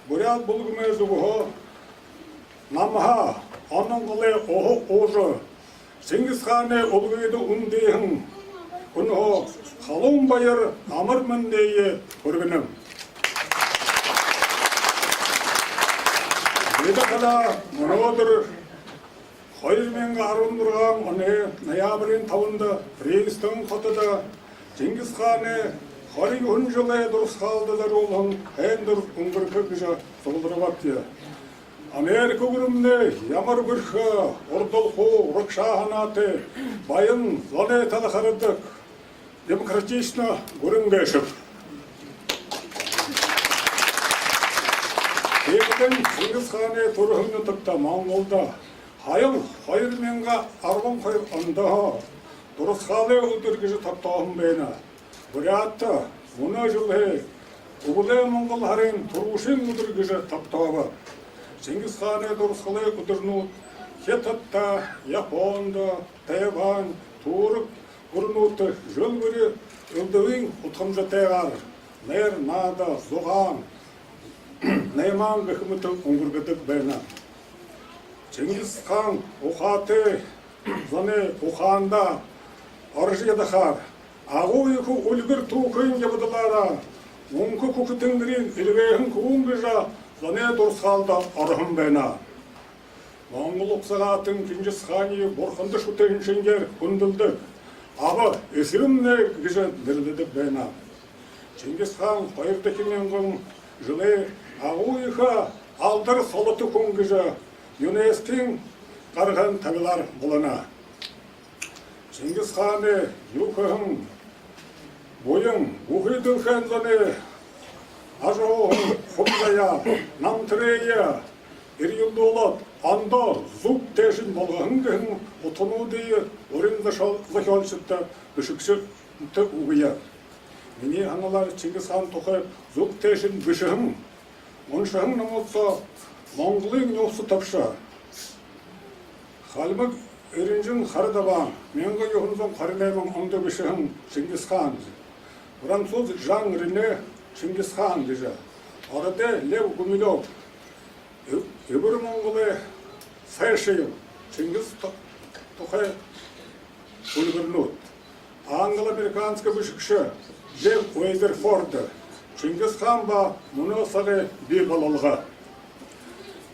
Buryat bulgumezuğu Namha, onun gılı oğu, Chinggis Khan'ı olguydu undeyin, onu kalın bayır amır mındeyi kurgunum. Bir dakikada monodur, hayır menga arındırgan onu noyabrın tavında Princeton kotada Chinggis Khan'ı hari hunjulay durus kaldılar olan hendur ungurkı güce soldurmak diye. Amerika gurumne yamar gürkha, ordolku, rokşahanatı, bayın zane talakarıdık, demokratişna gurum geçip. Tekden Chinggis Khan'ı turhunu tıkta Mongol'da, hayır menga arvan koyup anda, durus kalı udurgıcı taptağım beyna. Buryatta, buna жылы, Uğulay Mongol harin turuşun udurgıcı taptağım. Chinggis Khan'ı durusqalı udurnu, Hetatta, Yaponda, Tayvan, Turuk, Urnutu, Jölbürü, Öldövün utqımcı taygar, Ner, Nada, Zoğan, Neyman gıhımıtı ungurgıdık beyna. Chinggis Khan, uqatı, zane uqanda, arışı yadakar, Ağu yıkı ulgır tuğkıyın yapıdılara, Unku kukutungrin ilvehin kuğungıca, Zane dursalda arhım beyna. Mongoluk sıgatın Chinggis Khan'ı borxandı şutayın şenger kundıldık. Aba esirimne gıca dirlidik beyna. Chinggis Khan hayırdaki menğin жылы ağu yıka aldır solutu kungıca UNESCO'nun qarğan tabilar bulana. Chinggis Khan'ı yukahın boyun buhidilken zane Ажоғын құмзая, намтырея, ергілді олад, анда зұқ тәшін болғағын кәң ұтыну дейі орынды шалшытта бүшікшітті ұғыя. Мені аналар Chinggis Khan тоқай зұқ тәшін бүшігім, мұншығын намылса Монголың нөқсы тапша. Қалмық өрінжін қарыдабан, менгі еғынзан қарынаймын онды бүшігім Chinggis Khan. Француз Жан Рене Chinggis Khan diye. Orada Lev Gumilov, öbür Mongol'u sayışıyor. Chinggis Tokay Ulgurnut. Anglo-Amerikanski büşükşü Lev Weatherford. Chinggis Khan ba bunu sarı bir balalga.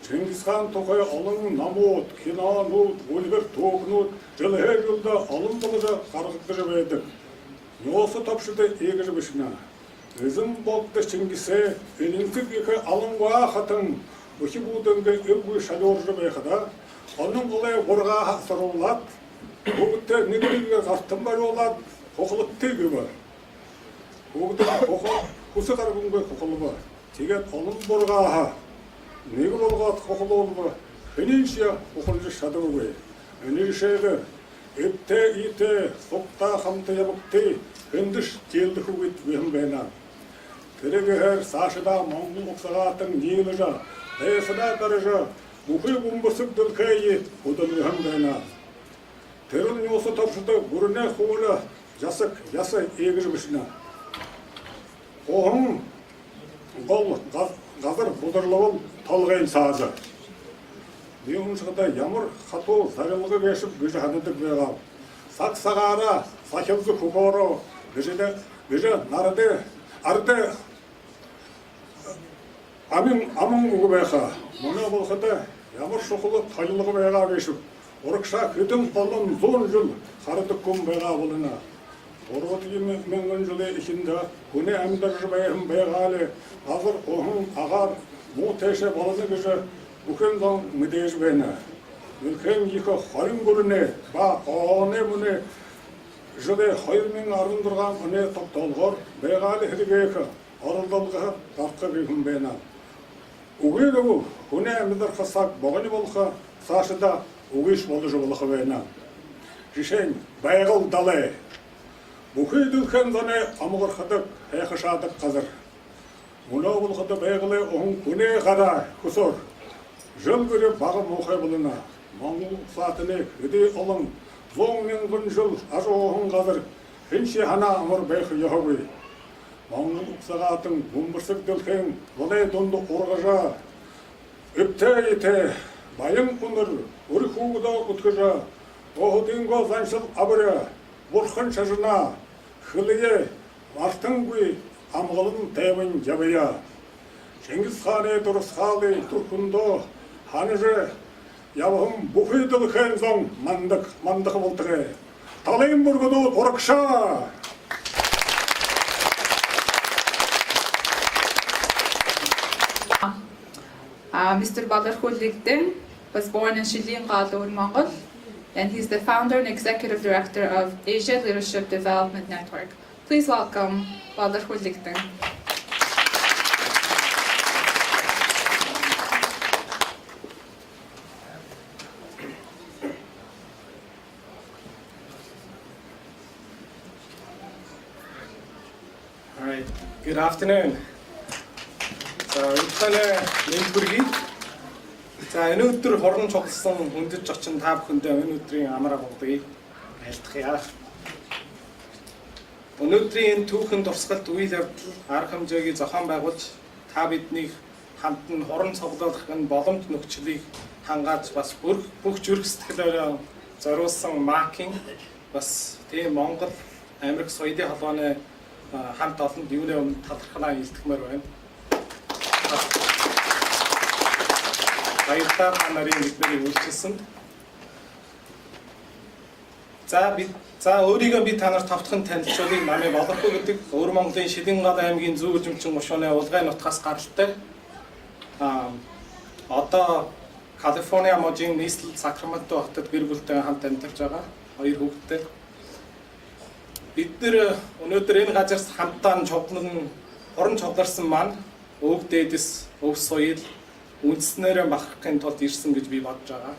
Chinggis Khan Tokay alın namut, kinanut, ulgur toğnut, жылы her yılda alın balıca kargıttırı verdik. Yosu tapşıda eğici büşüne. Özüm boltda Chinggise, elintik yıkı alınğa hatın, uki budunga öbü şalorcu beyxada, onun olay borğa sarolat, Oğutta negirge qartın var olat, qoqılık tegi var. Oğutta qoqıl, kusi qargınga qoqılı var. Teget alın borğa, negi borğa qoqılı olma, henişya qoqılıcı şadı var. Henişyge, ette, ite, soqta, hamta yabıqti, hendiş teldi hüvit vehim beyna. Terege saşıda Mongol uqsağatın neylica, dayasıda darıca, muhi bumbısık dılkayı udalvehim beyna. Teril nyosu tapşıda gurune хуğula jasık, yasa eğir bişina. Oğun gol gazır budurlavıl talgayın sazı. Deyunçıqda yamur xatu zarılığı geçip gücü hadidik beğal. Sak sağara, sakılzı kukoro, gücü narıdı, ardı amın uğu beğa. Muna bolxada yamur şoqulu tayılığı beğa geçip. Orukşa kütüm polun zor yıl xarıdık kum beğa boluna. Orvatı mengen yılı içinde kune emdirci beyhim beğali, hazır oğun ağar, mu teşe balını gücü, bugün zan müdej beyne. Ülken yıkı hayın gurune, ba ağane mune, yılı hayırmin arındırgan öne toptalgor, beğali hirgeyki, arıldalgı tartı beyhim beyne. Uğuydu bu, kune emdir kısak boğani bolqa, saşıda uğuş bolucu bolqa beyne. Jişen bayğıl dalı. Buxuy dülken zane amıgır xadık, heyxışadık qazır. Өнөөгөл хот байгаль он күнээ гараа хөсөр. Жил гөрө бага мохай булна. Монгол саатны өдөө олон 100 мянган жил ажуухан газар хинши хана амар байх яхавы. Монгол сагаатын гүмбэрсэг дэлхэн волей дунд ургажа. Өптөйтэй баян өнөр өрхүүгдөө өткөжа. Оходинго заншил абря. Бурхан шажна. Хөлие мартангүй амгалан тайван жабая. Чингис хааны дурсгаалы турхундо ханажэ явхам бүхийдэл хэнзон мандах болтгэ. Талын бургодо урагша. Mr. Badarkhul Ligden was born in Chinggis, Mongol, and he's the founder and executive director of Asia Leadership Development Network. Please welcome Badarkhul Ligden. All right, good afternoon. За энэ өдөр хорон цугласан хүндэт зочин та бүхэндээ энэ өдрийн амраа болдгийг айлтгая. Өнөөдрийн энэ түүхэн дурсгалт үйл явдал арга хэмжээгийг зохион байгуулж та биднийг хамтан хорон цуглуулах энэ боломж нөхцөлийг хангааж бас бүх зүрх сэтгэлээрээ зориулсан маркинг бас тийм Монгол Америк соёлын холбооны хамт олонд юуны өмнө талархлаа илтгэмээр байна. Баярлалаа та нарын биднийг үйлчилсэнд. За өөрийгөө би та нарт товтхон танилцуулъя. Намайг Балархуу гэдэг Өвөр Монголын Шилэнгал аймгийн Зүүн Жимчин гушууны улгай нутгаас гаралтай. Одоо Калифорниа мужийн нийслэл Сакраменто хотод гэр бүлтэй хамт амьдарч байгаа. 2 хүүхэдтэй. Бид нэр өнөөдөр энэ газар хамтдаа хорон цугларсан маань өвөг дээдэс, өв соёл үндснээрээ бахархахын тулд ирсэн гэж би бодож байгаа.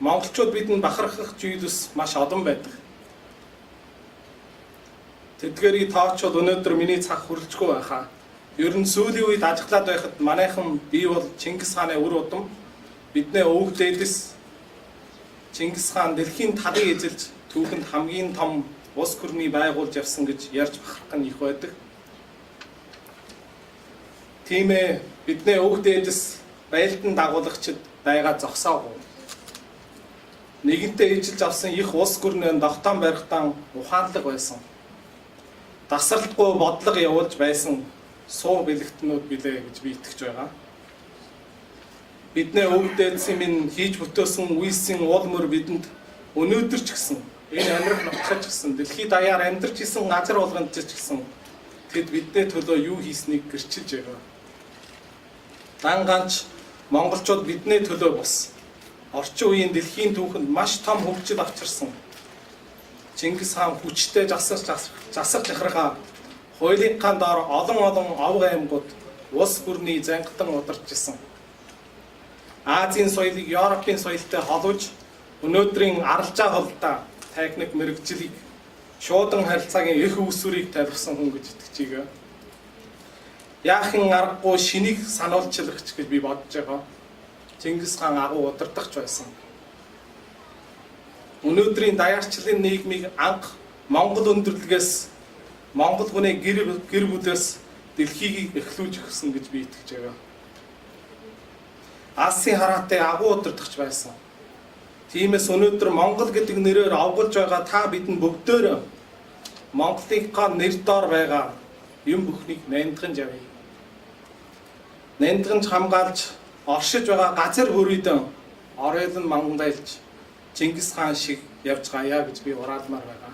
Монголчууд бидэнд бахархах зүйлс маш олон байдаг. Тэдгээрийг тоочвол өнөөдөр миний цаг хүрэлцгүй байхаа. Ер нь сүүлийн үед ажиглаад байхад манайхан би бол Чингис хааны үр удам бидний өвөг дээдэс Чингис хаан дэлхийн талыг эзэлж түүхэнд хамгийн том улс гүрний байгуулж явсан гэж ярьж бахархах нь их байдаг. Тийм ээ бидний өвөг дээдэс байлдан дагуулагчид байга зогсоогүй. Нэгэнтээ ижilж авсан их улс гүрнээ тогтоон барихтан ухаанлаг байсан. Тасралтгүй бодлого явуулж байсан суу бэлэгтнүүд билээ гэж би итгэж байгаа. Бидний өвөг дээдсийн минь хийж бүтээсэн үйлсийн уул мөр бидэнд өнөөдөр ч гэсэн энэ Америк нутгад ч гэсэн дэлхийд даяар амьдарч исэн газар болгонд ч гэсэн тэд бидний төлөө юу хийснийг гэрчилж байгаа. Данганч монголчууд бидний төлөө бос. Орчин үеийн дэлхийн түүхэнд маш том хөгжил авчирсан. Чингис хаан хүчтэй засаж захиргаа хуулийн доор олон овг аймагуд улс гүрний зангатан ударч исэн. Азийн соёлыг Европын соёлтой холбож өнөөдрийн аралжаа холдоо техник мэрэгжлийг шуудан харилцаагийн их үүсвэрийг тавьсан хүн гэж итгэж байгаа. Яахан аргагүй шинийг сануулчлагч гэж би бодож байгаа. Чингис хаан агуу удирдахч байсан. Өнөөдрийн даяарчлалын нийгмийг анх Монгол өндөрлөгөөс Монгол хүний гэр бүлээс дэлхийг эхлүүлж өгсөн гэж би итгэж байгаа. Асын хараатай агуу удирдахч байсан. Тиймээс өнөөдөр Монгол гэдэг нэрээр овголж байгаа та бидэнд бүгдөө Монголынхаа нэр доор байгаа юм бүхнийг найдган явъя. Найдганж хамгаалж оршиж байгаа газар хөрөйдөн оройлон мангайлж Чингис хаан шиг явж гаяа гэж би ураалмаар байгаа.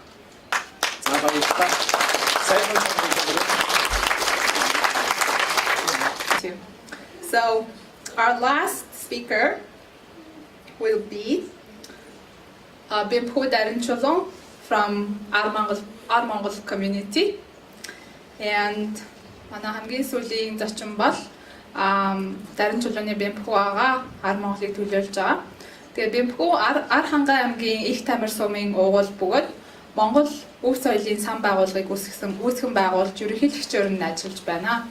За баярлалаа. So our last speaker will be Bimpo Darinchulong from our Mongol community, and манай хамгийн сүүлийн зочин бол Darinchulong-ы Bimpo ага ар Монголыг төлөөлж байгаа. Тэгээ Bimpo ар хангай аймгийн их тамир сумын уугуул бөгөөд Монгол өв соёлын сан байгууллагыг үүсгэн байгуулж ерөнхийлөгчөөр нь ажиллаж байна.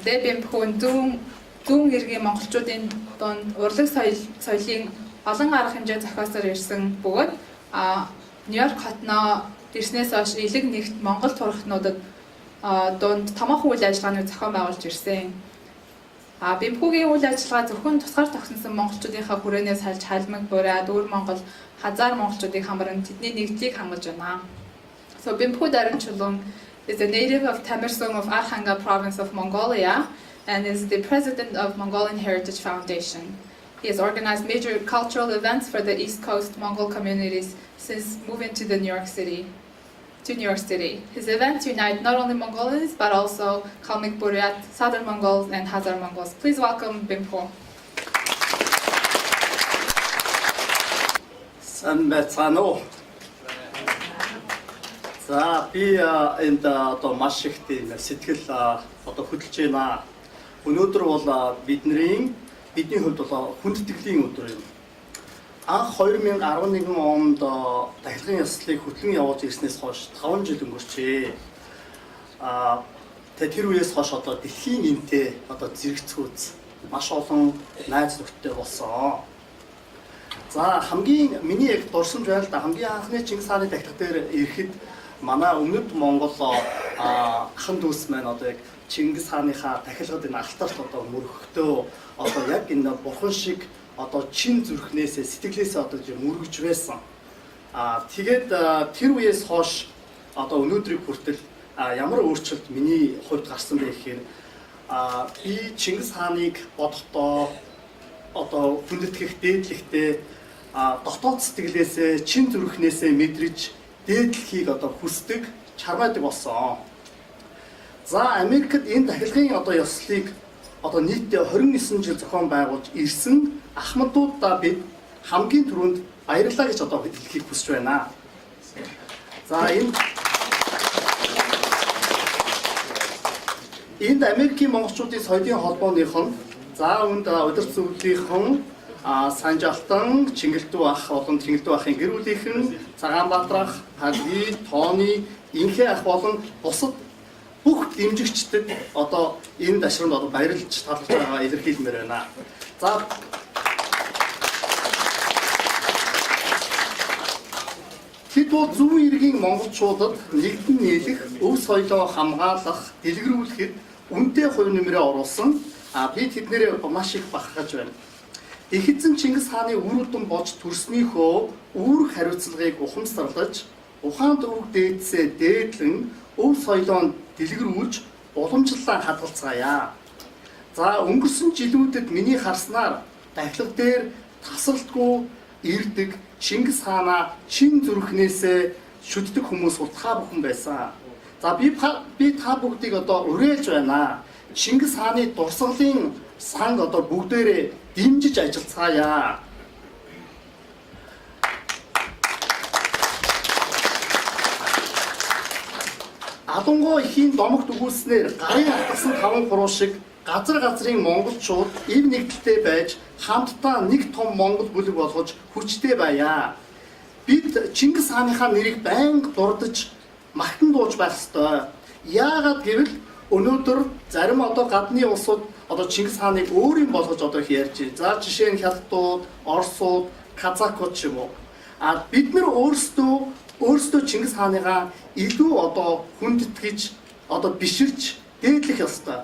Дэ бэмпхүүн зүүн иргэн монголчуудын донд урлаг соёлын олон арга хэмжээ зохиосоор ирсэн бөгөөд Нью-Йорк хотноо ирснээс хойш элэг нэгт Монгол турхнуудад донд томоохон үйл ажиллагааны зохион байгуулж ирсэн. Бэмпхүүгийн үйл ажиллагаа зөвхөн тусгаар тогтносон монголчуудынхаа хүрээнээс хальж халмаг бураад өвөр Монгол хазар монголчуудыг хамран тэдний нэгдлийг хангаж байна. So Bimpu Daranchulung is a native of Tamersong of Arhanga province of Mongolia and is the president of Mongolian Heritage Foundation. He has organized major cultural events for the East Coast Mongol communities since moving to New York City. His events unite not only Mongolians but also Kalmyk Buryat, Southern Mongols, and Hazar Mongols. Please welcome Bimpu. Санбацано. За би энд одоо маш их тийм сэтгэл одоо хөдөлж байна. Өнөөдөр бол бидний хувьд бол хүндэтгэлийн өдөр юм. Анх 2011 онд дахилгын ёслолыг хөтлөн явуулж ирснээс хойш 5 жил өнгөрчээ. Тэр үеэс хойш одоо дэлхийн энтэй одоо зэрэгцгүүц маш олон найз нөхдөд болсон. За хамгийн миний яг дурсамж байна л да. Хамгийн анхны Чингис хааны дахилга дээр ирэхэд манай өмнөд Монгол ахын дүүс маань одоо яг Чингис хааныхаа дахилгад энэ алтарт одоо мөрөгтөө одоо яг энэ бурхан шиг одоо чин зүрхнээсээ сэтгэлээсээ одоо мөргөж байсан. Тэгээд тэр үеэс хойш одоо өнөөдрийг хүртэл ямар өөрчлөлт миний хувьд гарсан бэ гэхээр би Чингис хааныг бодохдоо одоо хүндэтгэх дээдлэхтэй дотоод сэтгэлээсээ чин зүрхнээсээ мэдрэж дээдлэхийг одоо хүсдэг чармайдаг болсон. За Америкт энэ дахилгын одоо ёслолыг одоо нийтдээ 29 жил зохион байгуулж ирсэн ахмадуудаа бид хамгийн түрүүнд баярлалаа гэж одоо хэлхийг хүсэж байна. За энд Америкийн монголчуудын соёлын холбооныхон за үүнд удирдах зөвлөлийнхэн Санжалтан, Чингэлдүү ах болон Чингэлдүү ахын гэр бүлийнхэн, Цагаанбаатар ах, Халги, Тооны, Инхээ ах болон бусад бүх дэмжигчдэд одоо энэ дашранд одоо баярлж талархж байгаа илэрхийлмээр байна. За хэд бол зүүн иргэн монголчуудад нэгдэн нийлэх, өв соёлоо хамгаалах, дэлгэрүүлэхэд үнэтэй хувь нэмрээ оруулсан. Би тэднэрээ маш их бахархаж байна. Их эзэн Чингис хааны үр удам болж төрснийхөө үүрэг хариуцлагыг ухамсарлаж, ухаан дөрвөг дээдсээ дээдлэн, өв соёлоо дэлгэрүүлж, уламжлалаа хадгалцгаая. За өнгөрсөн жилүүдэд миний харснаар дахилга дээр тасралтгүй ирдэг Чингис хаанаа чин зүрхнээсээ шүтдэг хүмүүс бол та бүхэн байсан. За би та бүгдийг одоо уриалж байна. Чингис хааны дурсгалын санг одоо бүгдээрээ дэмжиж ажиллацгаая. Адунгоо ихийн домогт өгүүлснээр гарын атгсан таван хуруу шиг газрын монголчууд эв нэгдэлтэй байж хамтдаа нэг том монгол бүлэг болгож хүчтэй байя. Бид Чингис хааныхаа нэрийг байнга дурдж магтан дууж байх ёстой. Яагаад гэвэл өнөөдөр зарим одоо гадны улсууд одоо Чингис хааныг өөрийн болгож одоо ярьж байна. За жишээ нь Хятадууд, Оросууд, Казакууд ч юм уу. Бид нар өөрсдөө Чингис хааныгаа илүү одоо хүндэтгэж одоо биширч дээдлэх ёстой.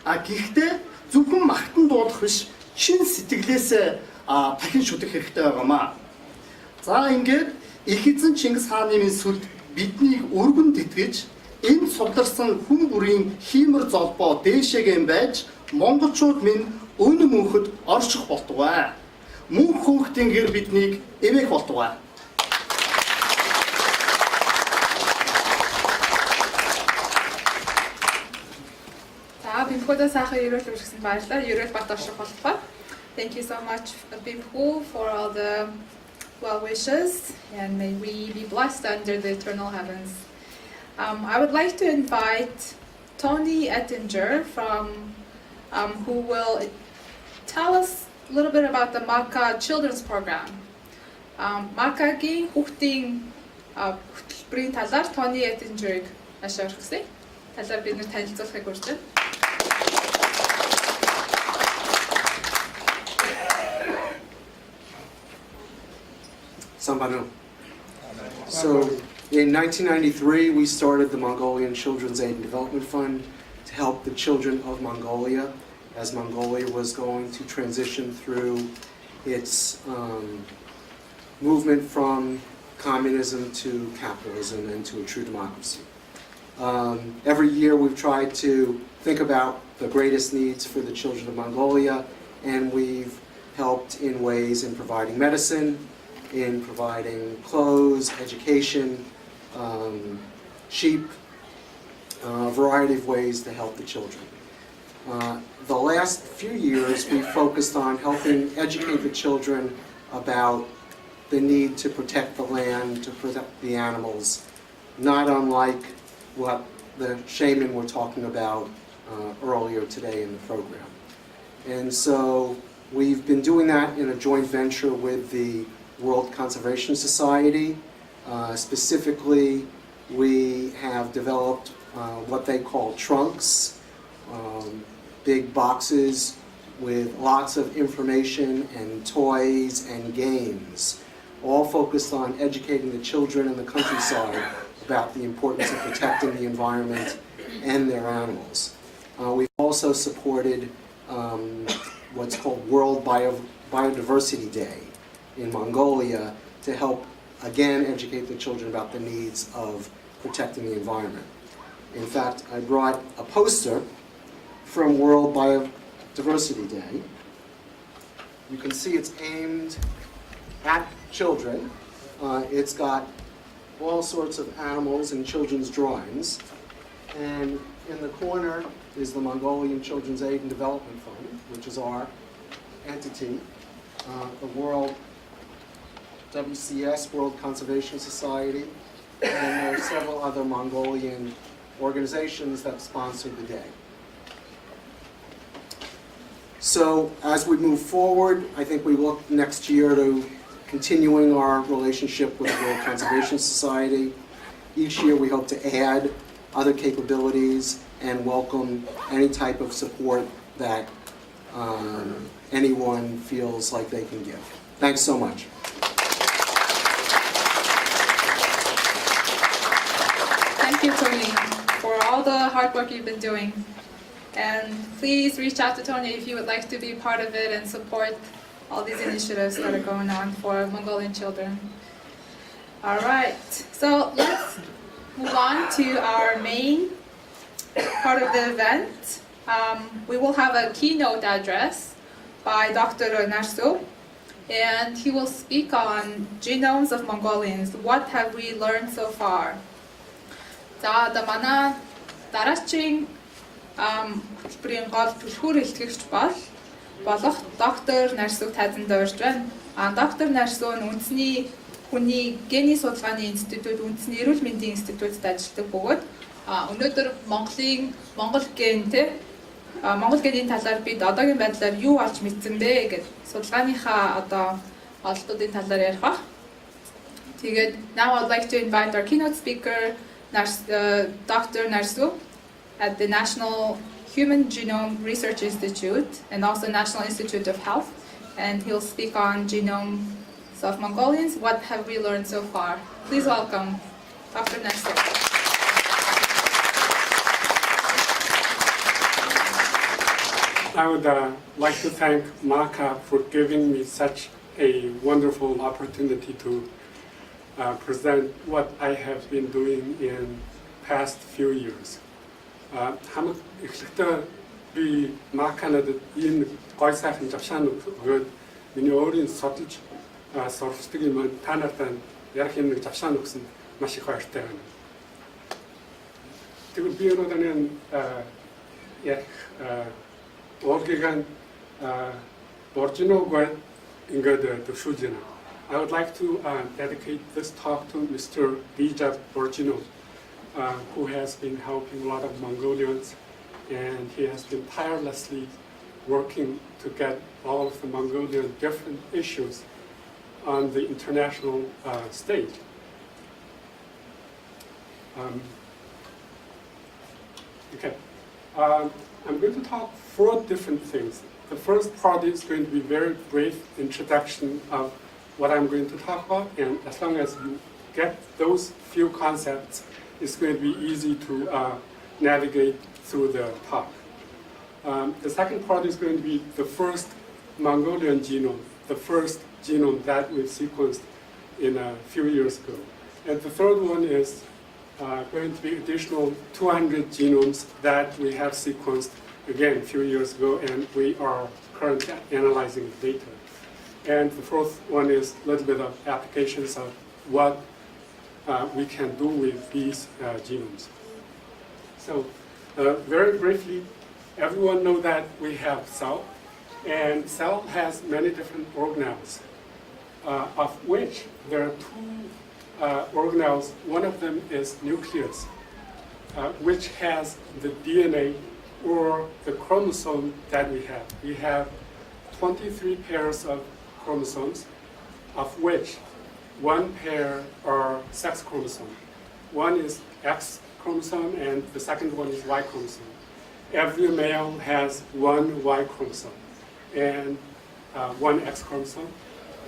Гэхдээ зөвхөн магтан дуудах биш, чин сэтгэлээсээ дахин шүтэх хэрэгтэй байгаамаа. За ингээд их эзэн Чингис хааны сүлд биднийг өргөн тэтгэж энэ сулдарсан хүн бүрийн хиймэр золбоо дээшээгэн байж монголчууд минь өнө мөнхөд орчих болтугай. Мөнх хүүхдийн гэр биднийг эвээх болтугай. Thank you so much, Bimpu, for all the well wishes, and may we be blessed under the eternal heavens. I would like to invite Tony Ettinger from who will tell us a little bit about the Maka Children's Program. Maka-гийн хүүхдийн хөтөлбөрийн талаар Tony Ettinger-ыг ашиг орхисъя. Талаар бид нэр танилцуулахыг урьж байна. Sambano. So in 1993, we started the Mongolian Children's Aid and Development Fund to help the children of Mongolia as Mongolia was going to transition through its movement from communism to capitalism and to a true democracy. Every year we've tried to think about the greatest needs for the children of Mongolia, and we've helped in ways in providing medicine, in providing clothes, education, sheep, a variety of ways to help the children. The last few years we focused on helping educate the children about the need to protect the land, to protect the animals, not unlike what the shaman were talking about earlier today in the program. And so we've been doing that in a joint venture with the World Conservation Society. Specifically, we have developed what they call trunks, big boxes with lots of information and toys and games, all focused on educating the children in the countryside about the importance of protecting the environment and their animals. We've also supported what's called World Biodiversity Day in Mongolia to help, again, educate the children about the needs of protecting the environment. In fact, I brought a poster from World Biodiversity Day. You can see it's aimed at children. It's got all sorts of animals and children's drawings. And in the corner is the Mongolian Children's Aid and Development Fund, which is our entity, the World WCS, World Conservation Society, and there are several other Mongolian organizations that sponsor the day. So as we move forward, I think we look next year to continuing our relationship with the World Conservation Society. Each year we hope to add other capabilities and welcome any type of support that anyone feels like they can give. Thanks so much. Thank you, Tony, for all the hard work you've been doing. And please reach out to Tony if you would like to be part of it and support all these initiatives that are going on for Mongolian children. All right, so let's move on to our main part of the event. We will have a keynote address by Dr. Narsu, and he will speak on genomes of Mongolians. What have we learned so far? За манай дараачийн хөтөлбөрийн гол түлхүүр илтгэгч болох доктор Нарсуг тайзан дөрж байна. Доктор Нарсу нь үндэсний хүний гений судалгааны институт, үндэсний эрүүл мэндийн институтад ажилладаг бөгөөд өнөөдөр Монгол генийн талаар бид одоогийн байдлаар юу олж мэдсэн бэ гэж судалгааныхаа ололтуудын талаар ярих баг. Тэгээд now I'd like to invite our keynote speaker, Dr. Narsu at the National Human Genome Research Institute and also National Institute of Health, and he'll speak on genomes of Mongolians. What have we learned so far? Please welcome Dr. Narsu. I would like to thank MACA for giving me such a wonderful opportunity to present what I have been doing in past few years. Хамаг эхлэхдээ би MACA-над энэ гой сайхан жавшаан өгөөд миний өөрийн судалж суралцдаг юм та нартай ярих юм нэг жавшаан өгсөн маш их баяртай байна. Тэгвэл би өнөөдөр ярих Orgigan Borginogwe Ingad Dushujina. I would like to dedicate this talk to Mr. Vijay Borgino, who has been helping a lot of Mongolians, and he has been tirelessly working to get all of the Mongolian different issues on the international stage. Okay. I'm going to talk 4 different things. The first part is going to be very brief introduction of what I'm going to talk about, and as long as you get those few concepts, it's going to be easy to navigate through the talk. The second part is going to be the first Mongolian genome, the first genome that we've sequenced in a few years ago. And the third one is going to be additional 200 genomes that we have sequenced, again, a few years ago, and we are currently analyzing the data. And the fourth one is a little bit of applications of what we can do with these genomes. So very briefly, everyone knows that we have cell, and cell has many different organelles, of which there are 2 organelles. One of them is nucleus, which has the DNA or the chromosome that we have. We have 23 pairs of chromosomes, of which 1 pair are sex chromosome. One is X chromosome and the second one is Y chromosome. Every male has 1 Y chromosome and 1 X chromosome,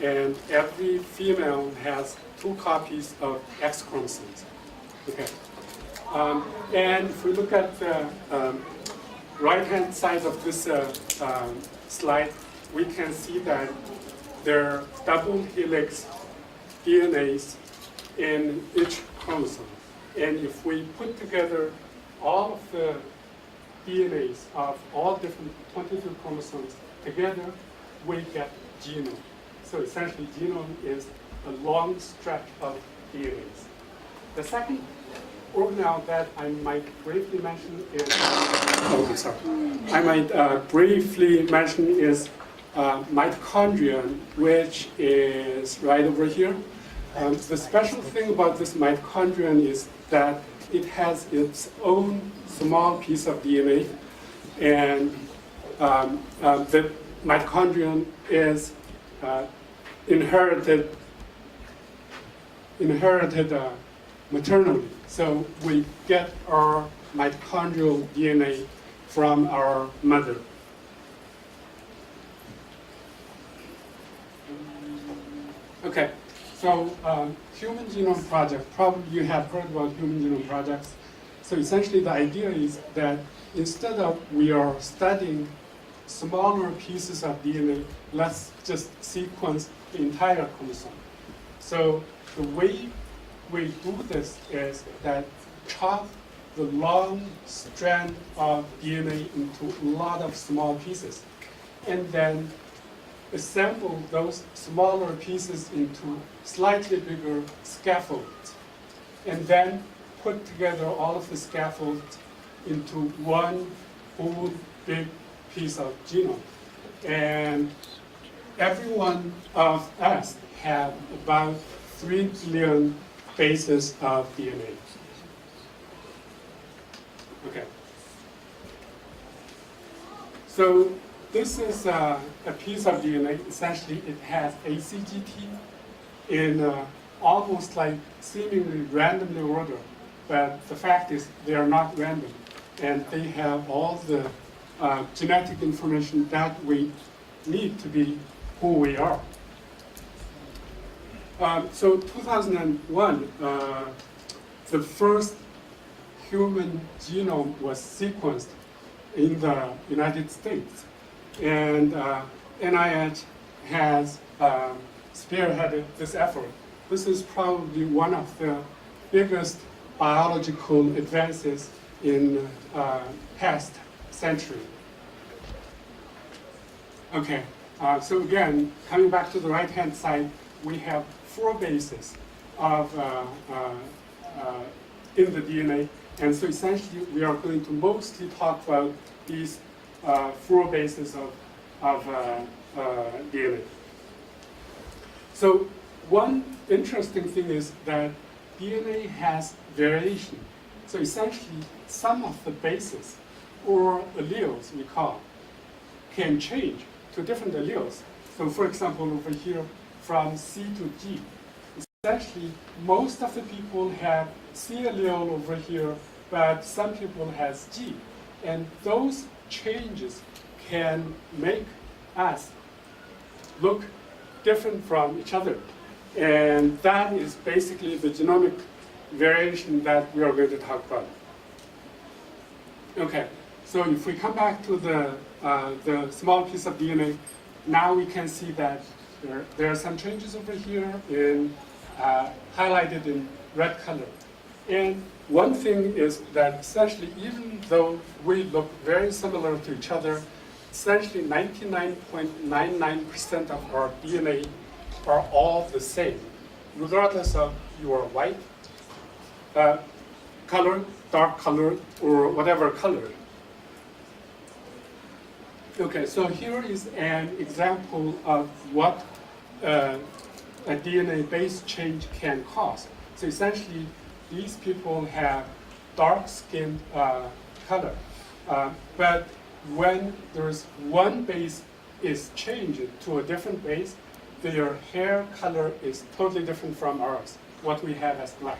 and every female has 2 copies of X chromosomes. Okay. And if we look at the right-hand side of this slide, we can see that there are double helix DNAs in each chromosome. And if we put together all of the DNAs of all different 22 chromosomes together, we get genome. So essentially, genome is a long stretch of DNAs. The second organelle that I might briefly mention is, mitochondrion, which is right over here. The special thing about this mitochondrion is that it has its own small piece of DNA, and the mitochondrion is inherited maternally. So we get our mitochondrial DNA from our mother. Okay, so Human Genome Project, probably you have heard about Human Genome Projects. So essentially the idea is that instead of we are studying smaller pieces of DNA, let's just sequence the entire chromosome. So the way we do this is that chop the long strand of DNA into a lot of small pieces, and then assemble those smaller pieces into slightly bigger scaffolds, and then put together all of the scaffolds into one whole big piece of genome. And every one of us have about 3 billion bases of DNA. Okay. So this is a piece of DNA. Essentially, it has ACGT in almost like seemingly randomly ordered, but the fact is they are not random, and they have all the genetic information that we need to be who we are. So 2001, the first human genome was sequenced in the United States, and NIH has spearheaded this effort. This is probably one of the biggest biological advances in past century. Okay, so again, coming back to the right-hand side, we have 4 bases of in the DNA, and so essentially we are going to mostly talk about these 4 bases of DNA. So one interesting thing is that DNA has variation. So essentially, some of the bases, or alleles we call, can change to different alleles. So for example, over here, from C to G, Essentially, most of the people have C allele over here, but some people has G. And those changes can make us look different from each other. And that is basically the genomic variation that we are going to talk about. Okay, so if we come back to the small piece of DNA, now we can see that there are some changes over here highlighted in red color. And one thing is that essentially, even though we look very similar to each other, essentially 99.99% of our DNA are all the same, regardless of your white color, dark color, or whatever color. Okay, so here is an example of what a DNA base change can cause. So essentially, these people have dark-skinned color, but when there's one base is changed to a different base, their hair color is totally different from ours, what we have as black.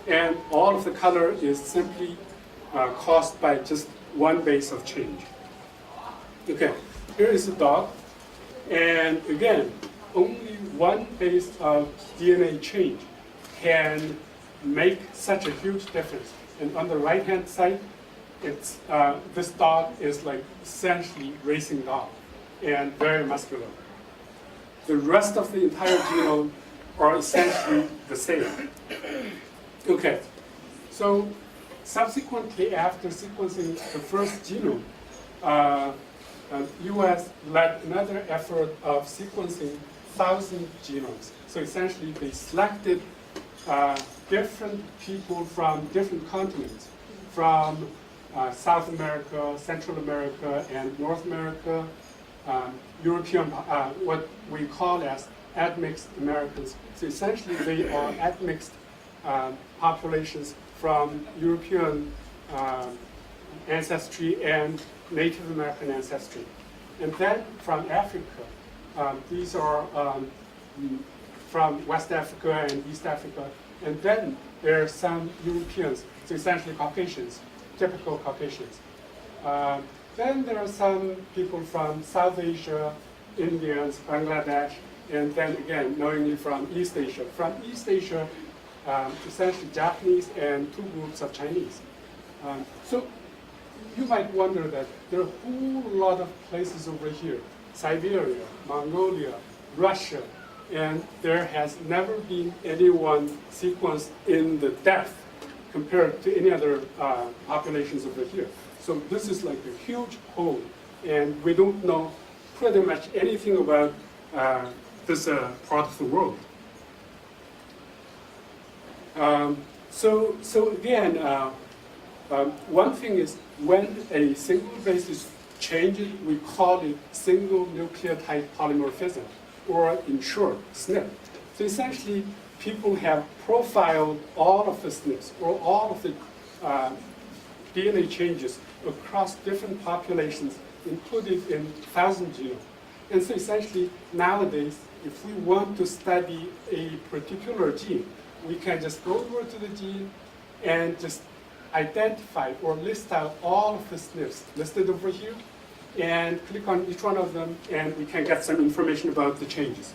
And all of the color is simply caused by just one base of change. Okay, here is a dog, and again, only one base of DNA change can make such a huge difference. And on the right-hand side, it's this dog is like essentially racing dog and very muscular. The rest of the entire genome are essentially the same. Okay, so subsequently after sequencing the first genome, US led another effort of sequencing 1,000 genomes. So essentially they selected different people from different continents, from South America, Central America, and North America, European, what we call as admixed Americans. So essentially they are admixed populations from European ancestry and Native American ancestry. And then from Africa, these are from West Africa and East Africa. And then there are some Europeans, so essentially Caucasians, typical Caucasians. Then there are some people from South Asia, Indians, Bangladesh, and then again, knowingly from East Asia. From East Asia, essentially Japanese and two groups of Chinese. So you might wonder that there are a whole lot of places over here, Siberia, Mongolia, Russia, and there has never been anyone sequenced in the depth compared to any other populations over here. So this is like a huge hole, and we don't know pretty much anything about this part of the world. So again, one thing is when a single base is changed, we call it single nucleotide polymorphism, or in short, SNP. So essentially, people have profiled all of the SNPs, or all of the DNA changes across different populations, included in 1,000 genomes. And so essentially, nowadays, if we want to study a particular gene, we can just go over to the gene and just identify or list out all of the SNPs listed over here, and click on each one of them, and we can get some information about the changes.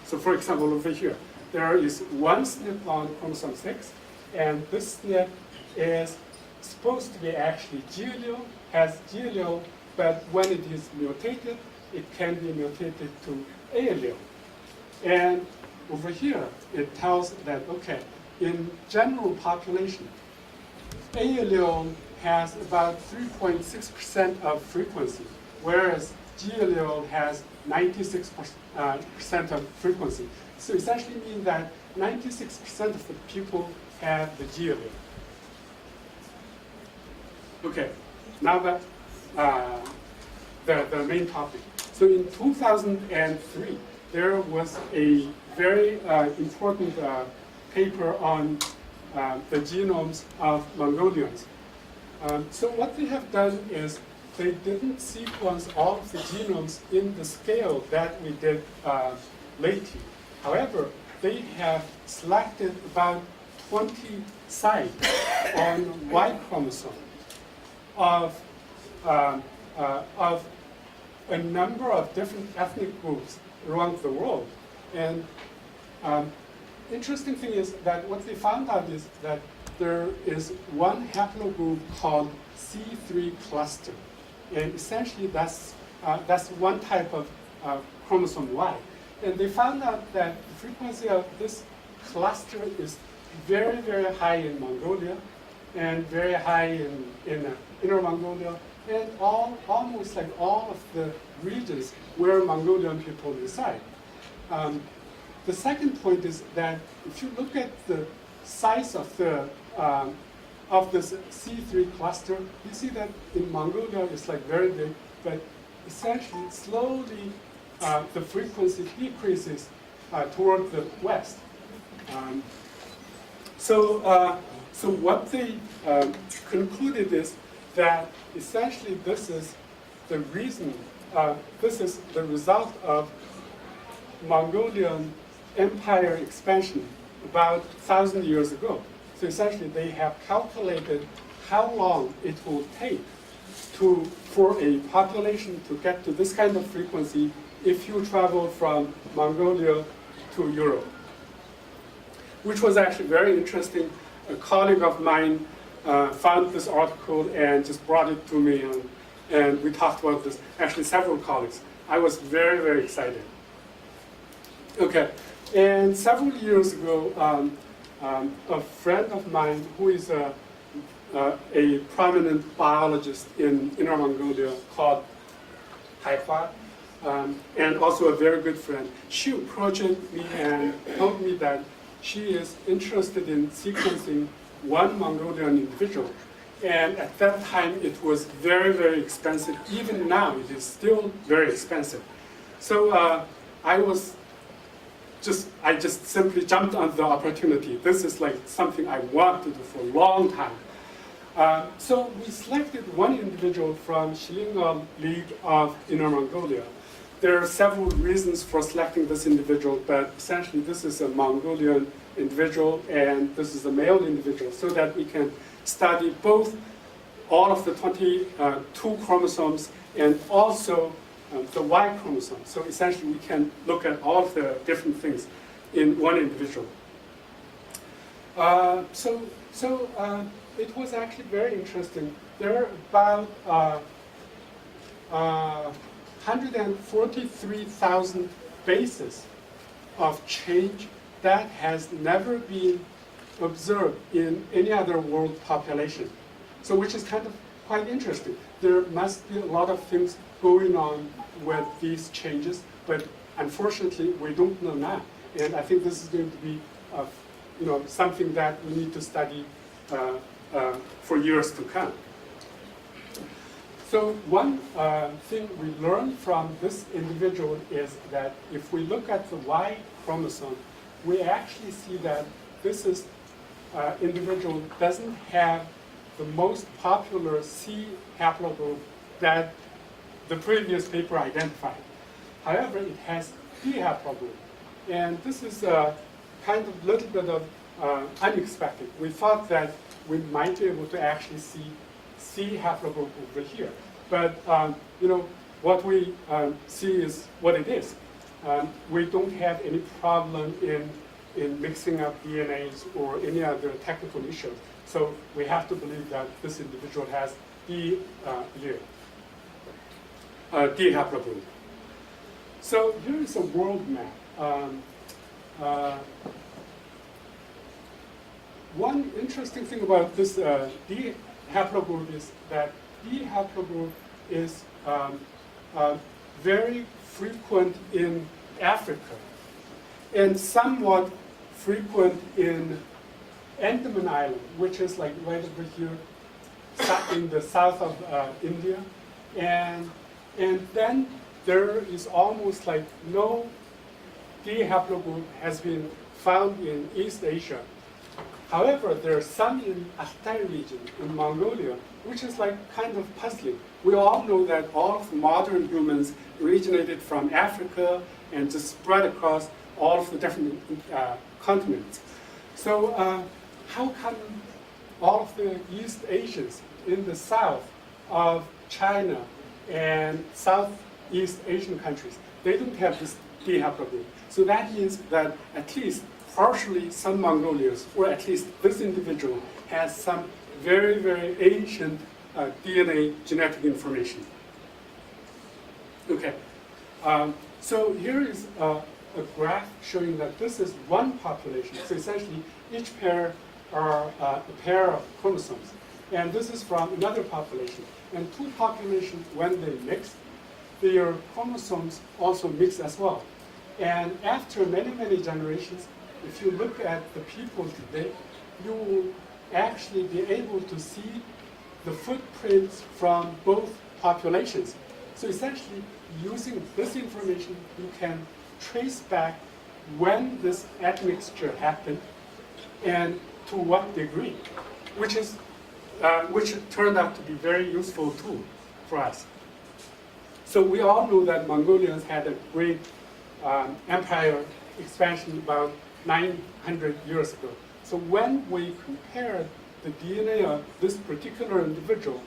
So for example, over here, there is one SNP on chromosome 6, and this SNP is supposed to be actually G allele, has G allele, but when it is mutated, it can be mutated to A allele. And over here, it tells that, okay, in general population, A allele has about 3.6% of frequency, whereas G allele has 96% of frequency. So essentially means that 96% of the people have the G allele. Okay, now that the main topic. So in 2003, there was a very important paper on the genomes of Mongolians. So what they have done is they didn't sequence all of the genomes in the scale that we did lately. However, they have selected about 20 sites on Y chromosome of a number of different ethnic groups around the world. And interesting thing is that what they found out is that there is one haplogroup called C3 cluster. And essentially that's one type of chromosome Y. And they found out that the frequency of this cluster is very, very high in Mongolia and very high in Inner Mongolia and almost like all of the regions where Mongolian people reside. The second point is that if you look at the size of the of this C3 cluster, you see that in Mongolia it's like very big, but essentially slowly the frequency decreases toward the west. So what they concluded is that essentially this is the reason, this is the result of Mongolian empire expansion about 1,000 years ago. So essentially they have calculated how long it will take for a population to get to this kind of frequency if you travel from Mongolia to Europe, which was actually very interesting. A colleague of mine found this article and just brought it to me, and we talked about this, actually several colleagues. I was very, very excited. Okay, and several years ago, a friend of mine who is a prominent biologist in Inner Mongolia called Haihua, and also a very good friend, she approached me and told me that she is interested in sequencing one Mongolian individual. And at that time, it was very, very expensive. Even now, it is still very expensive. So I just simply jumped on the opportunity. This is like something I want to do for a long time. So we selected one individual from Shilingol League of Inner Mongolia. There are several reasons for selecting this individual, but essentially this is a Mongolian individual and this is a male individual, so that we can study both all of the 22 chromosomes and also the Y chromosome. So essentially we can look at all of the different things in one individual. It was actually very interesting. There are about 143,000 bases of change that has never been observed in any other world population. So which is kind of quite interesting. There must be a lot of things going on with these changes, but unfortunately we don't know now. And I think this is going to be something that we need to study for years to come. So one thing we learned from this individual is that if we look at the Y chromosome, we actually see that this individual doesn't have the most popular C haplogroup that the previous paper identified. However, it has D haplogroup. And this is kind of a little bit of unexpected. We thought that we might be able to actually see C haplogroup over here. But what we see is what it is. We don't have any problem in mixing up DNAs or any other technical issues. So we have to believe that this individual has D haplogroup. So here is a world map. One interesting thing about this D haplogroup is that D haplogroup is very frequent in Africa and somewhat frequent in Andaman Island, which is like right over here in the south of India. And then there is almost like no D haplogroup has been found in East Asia. However, there are some in Altai region in Mongolia, which is like kind of puzzling. We all know that all of modern humans originated from Africa and just spread across all of the different continents. So how come all of the East Asians in the south of China and Southeast Asian countries, they don't have this D haplogroup? So that means that at least partially some Mongolians, or at least this individual, has some very, very ancient DNA genetic information. Okay, so here is a graph showing that this is one population. So essentially, each pair are a pair of chromosomes. And this is from another population. And two populations, when they mix, their chromosomes also mix as well. And after many, many generations, if you look at the people today, you will actually be able to see the footprints from both populations. So essentially, using this information, you can trace back when this admixture happened and to what degree, which turned out to be very useful tool for us. So we all know that Mongolians had a great empire expansion about 900 years ago. So when we compared the DNA of this particular individual,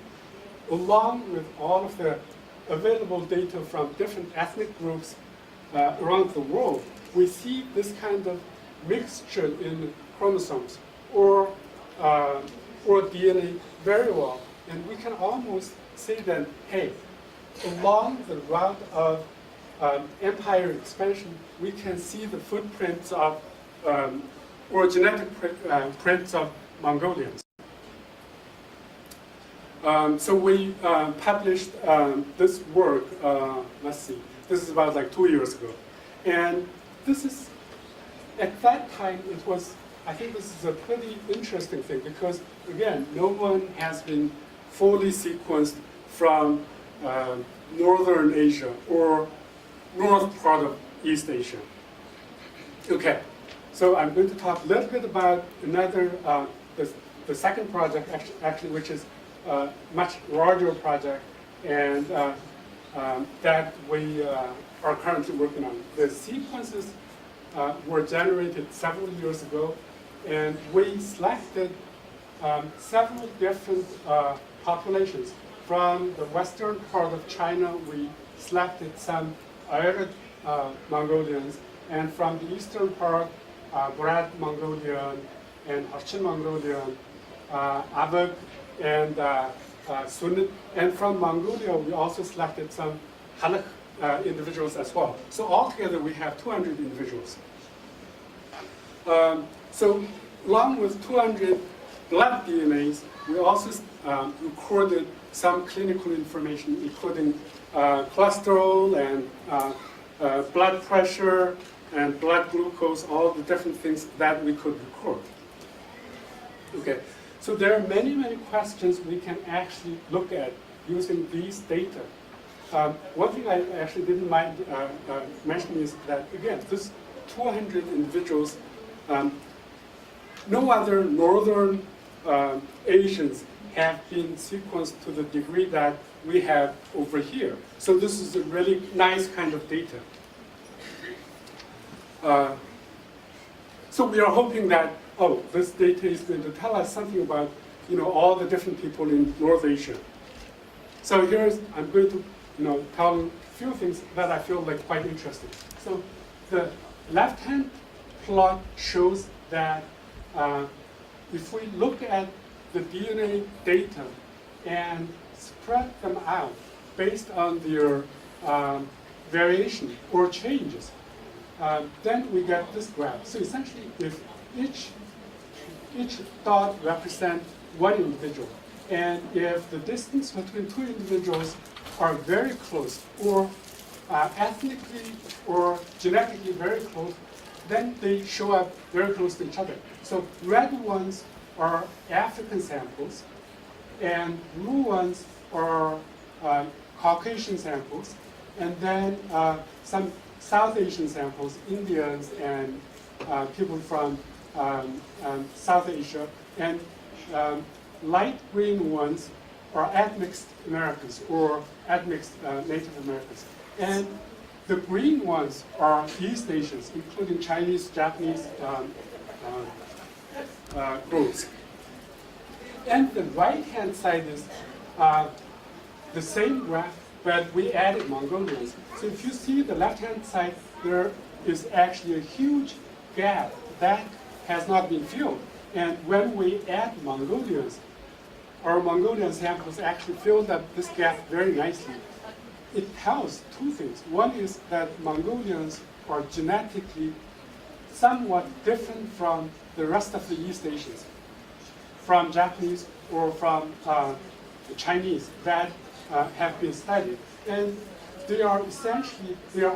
along with all of the available data from different ethnic groups around the world, we see this kind of mixture in chromosomes or DNA very well. And we can almost say that, hey, along the route of empire expansion, we can see the footprints of, or genetic prints of Mongolians. So we published this work, let's see, this is about like 2 years ago. And this is, at that time, it was, I think this is a pretty interesting thing because, again, no one has been fully sequenced from Northern Asia or north part of East Asia. Okay, so I'm going to talk a little bit about another, the second project actually, which is a much larger project, and that we are currently working on. The sequences were generated several years ago, and we selected several different populations. From the western part of China, we selected some arid Mongolians, and from the eastern part, Brad Mongolian and Harchin Mongolian, Avog and Sunit. And from Mongolia, we also selected some Halak individuals as well. So altogether, we have 200 individuals. So along with 200 blood DNAs, we also recorded some clinical information, including cholesterol and blood pressure and blood glucose, all the different things that we could record. Okay, so there are many, many questions we can actually look at using these data. One thing I actually didn't mind mentioning is that, again, this 200 individuals, no other northern Asians have been sequenced to the degree that we have over here. So this is a really nice kind of data. So we are hoping that, oh, this data is going to tell us something about, all the different people in North Asia. So I'm going to, tell a few things that I feel like quite interesting. So the left-hand plot shows that if we look at the DNA data and spread them out based on their variation or changes, then we get this graph. So essentially, if each dot represents one individual, and if the distance between two individuals are very close, or ethnically or genetically very close, then they show up very close to each other. So red ones are African samples, and blue ones are Caucasian samples, and then some South Asian samples, Indians and people from South Asia, and light green ones are admixed Americans or admixed Native Americans. And the green ones are East Asians, including Chinese, Japanese groups. And the right-hand side is the same graph, but we added Mongolians. So if you see the left-hand side, there is actually a huge gap that has not been filled. And when we add Mongolians, our Mongolian samples actually filled up this gap very nicely. It tells two things. One is that Mongolians are genetically somewhat different from the rest of the East Asians, from Japanese or from the Chinese that have been studied. And they are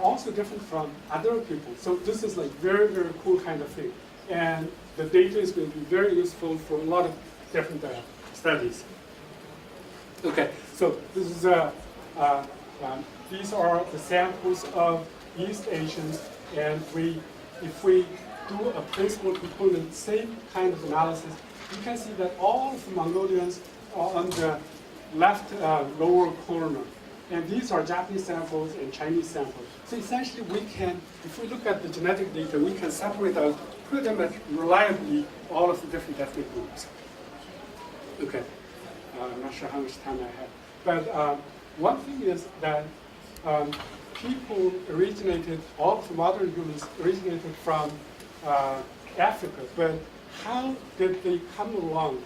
also different from other people. So this is like very, very cool kind of thing. And the data is going to be very useful for a lot of different studies. Okay, so this is these are the samples of East Asians, and if we do a principal component, same kind of analysis, you can see that all of the Mongolians are on the left lower corner. And these are Japanese samples and Chinese samples. So essentially we can, if we look at the genetic data, we can separate out pretty much reliably all of the different ethnic groups. Okay, I'm not sure how much time I have. But one thing is that people originated, all of the modern humans originated from Africa, but how did they come along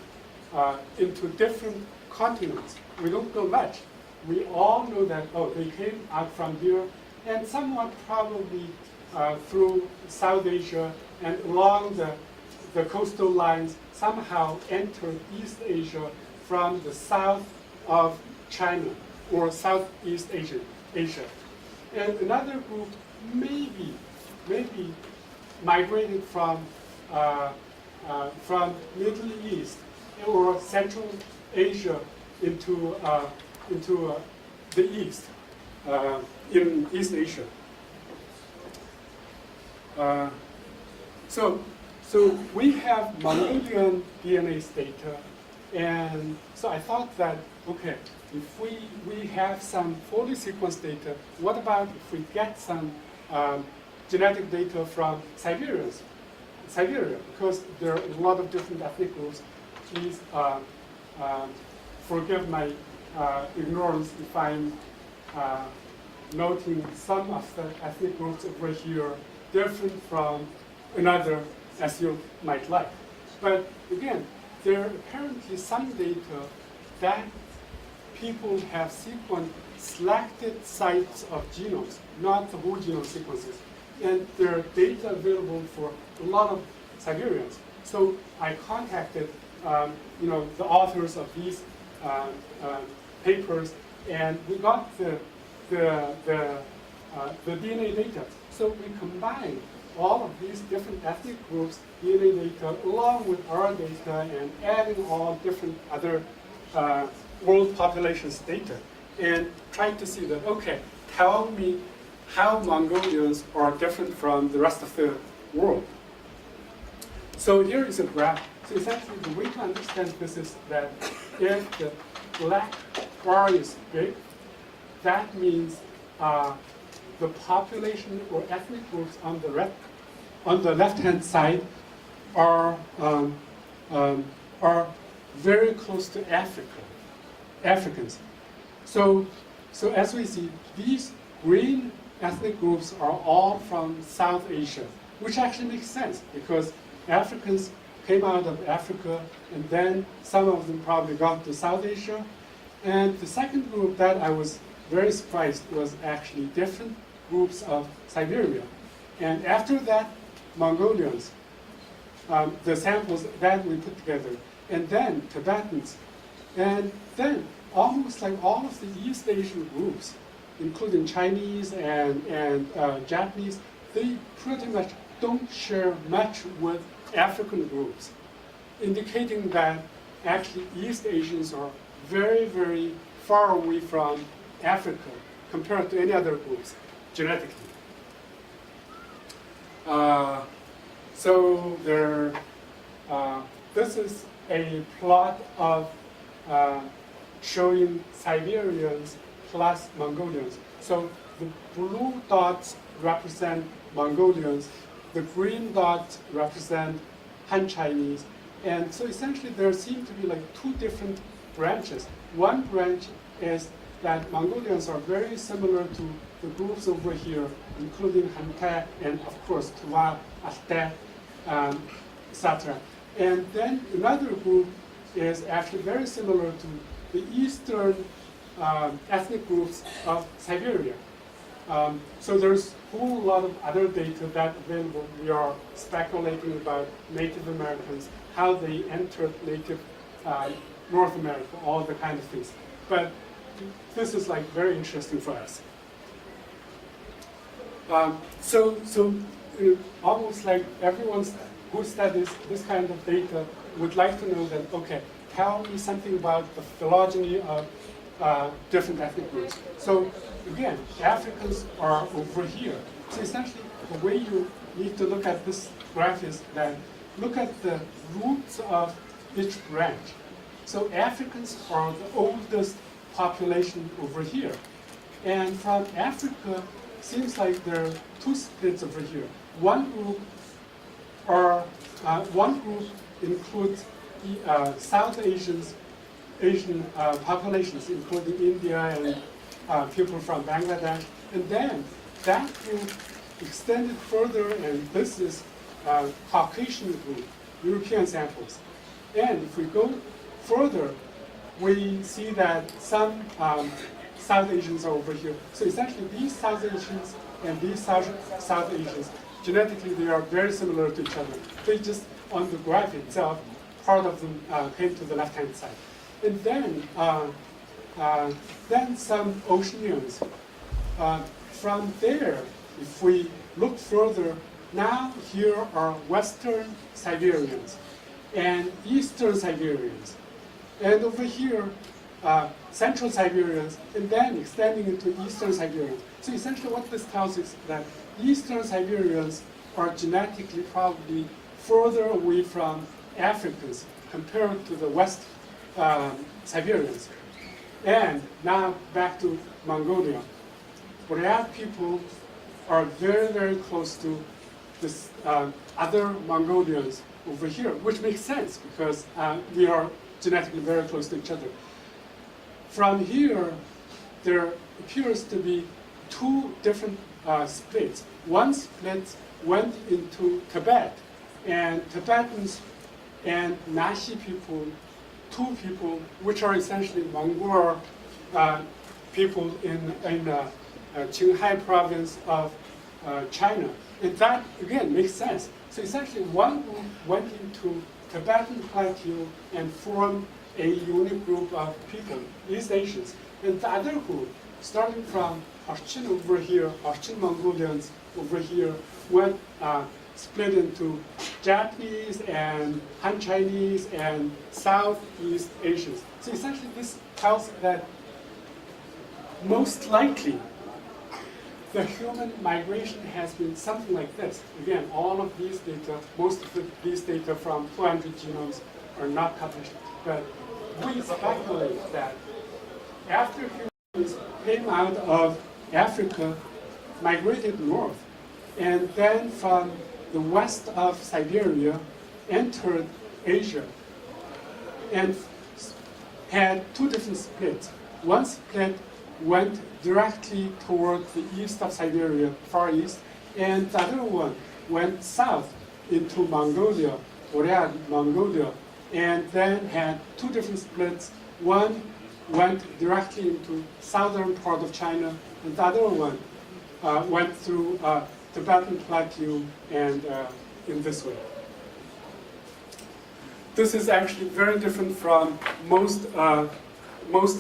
into different continents? We don't know much. We all know that, oh, they came out from here, and somewhat probably through South Asia and along the coastal lines, somehow entered East Asia from the south of China or Southeast Asia. And another group maybe migrated from Middle East or Central Asia into the East, in East Asia. So we have Mongolian DNA data, and so I thought that, okay, if we have some fully sequenced data, what about if we get some genetic data from Siberia, because there are a lot of different ethnic groups. Please forgive my ignorance if I'm noting some of the ethnic groups over here different from another as you might like. But again, there are apparently some data that people have sequenced selected sites of genomes, not the whole genome sequences. And there are data available for a lot of Siberians. So I contacted the authors of these papers, and we got the DNA data. So we combined all of these different ethnic groups' DNA data along with our data and adding all different other world populations data and tried to see that, okay, tell me how Mongolians are different from the rest of the world. So here is a graph. So essentially the way to understand this is that if the black bar is big, that means the population or ethnic groups on the left-hand side are very close to Africans. So as we see, these green ethnic groups are all from South Asia, which actually makes sense because Africans came out of Africa, and then some of them probably got to South Asia. And the second group that I was very surprised was actually different groups of Siberia. And after that, Mongolians, the samples that we put together, and then Tibetans, and then almost like all of the East Asian groups, including Chinese and Japanese, they pretty much don't share much with African groups, indicating that actually East Asians are very, very far away from Africa compared to any other groups genetically. So this is a plot of showing Siberians plus Mongolians. So the blue dots represent Mongolians, the green dots represent Han Chinese, and so essentially there seem to be like two different branches. One branch is that Mongolians are very similar to the groups over here, including Han and of course Tuva, Aste, etc. And then another group is actually very similar to the eastern ethnic groups of Siberia. So there's a whole lot of other data that available. We are speculating about Native Americans, how they entered native North America, all the kind of things. But this is like very interesting for us. Almost like everyone who studies this kind of data would like to know that, okay, tell me something about the phylogeny of different ethnic groups. So again, Africans are over here. So essentially, the way you need to look at this graph is that look at the roots of each branch. So Africans are the oldest population over here. And from Africa, seems like there are two splits over here. One group includes South Asian populations, including India and people from Bangladesh. And then that group extended further, and this is Caucasian group, European samples. And if we go further, we see that some South Asians are over here. So essentially, these South Asians and these South Asians, genetically, they are very similar to each other. They just, on the graph itself, part of them came to the left-hand side. And then some Oceanians. From there, if we look further, now here are Western Siberians and Eastern Siberians. And over here, Central Siberians, and then extending into Eastern Siberians. So essentially what this tells us is that Eastern Siberians are genetically probably further away from Africans compared to the West Siberians. And now back to Mongolia. Buryat people are very, very close to this other Mongolians over here, which makes sense because we are genetically very close to each other. From here, there appears to be two different splits. One split went into Tibet, and Tibetans and Nashi people, two people, which are essentially Mongol people in Qinghai province of China. And that, again, makes sense. So essentially, one group went into Tibetan plateau and formed a unique group of people, East Asians. And the other group, starting from Orchin over here, Orchin Mongolians over here, went split into Japanese and Han Chinese and Southeast Asians. So essentially this tells that most likely the human migration has been something like this. Again, all of these data, most of these data from 200 genomes are not published. But we speculate that after humans came out of Africa, migrated north, and then from the west of Siberia entered Asia and had two different splits. One split went directly toward the east of Siberia, far east, and the other one went south into Mongolia, Buryat, Mongolia, and then had two different splits. One went directly into southern part of China, and the other one went through Tibetan plateau and in this way. This is actually very different from most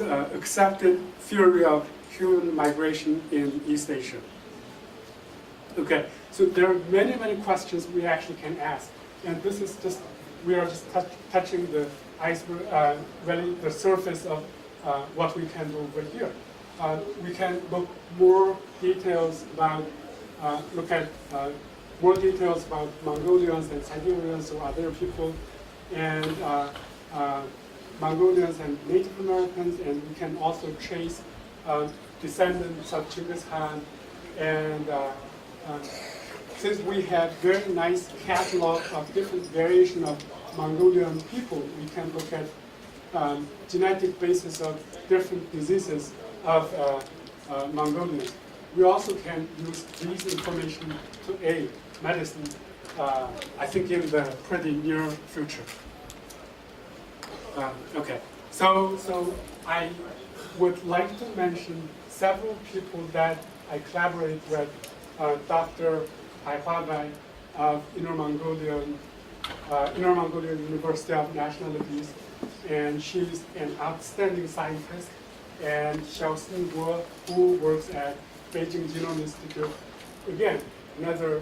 accepted theory of human migration in East Asia. Okay, so there are many, many questions we actually can ask, and this is just, we are just touching the iceberg, really the surface of what we can do over here. We can look more details about, more details about Mongolians and Siberians or other people, and Mongolians and Native Americans, and we can also trace descendants of Chinggis Khan, and since we have very nice catalog of different variation of Mongolian people, we can look at genetic basis of different diseases of Mongolians. We also can use these information to aid medicine, I think in the pretty near future. Okay, so I would like to mention several people that I collaborate with. Dr. Aihuabai of Inner Mongolian University of Nationalities, and she's an outstanding scientist. And Xiaoxin Guo, who works at Beijing Genome Institute, again, another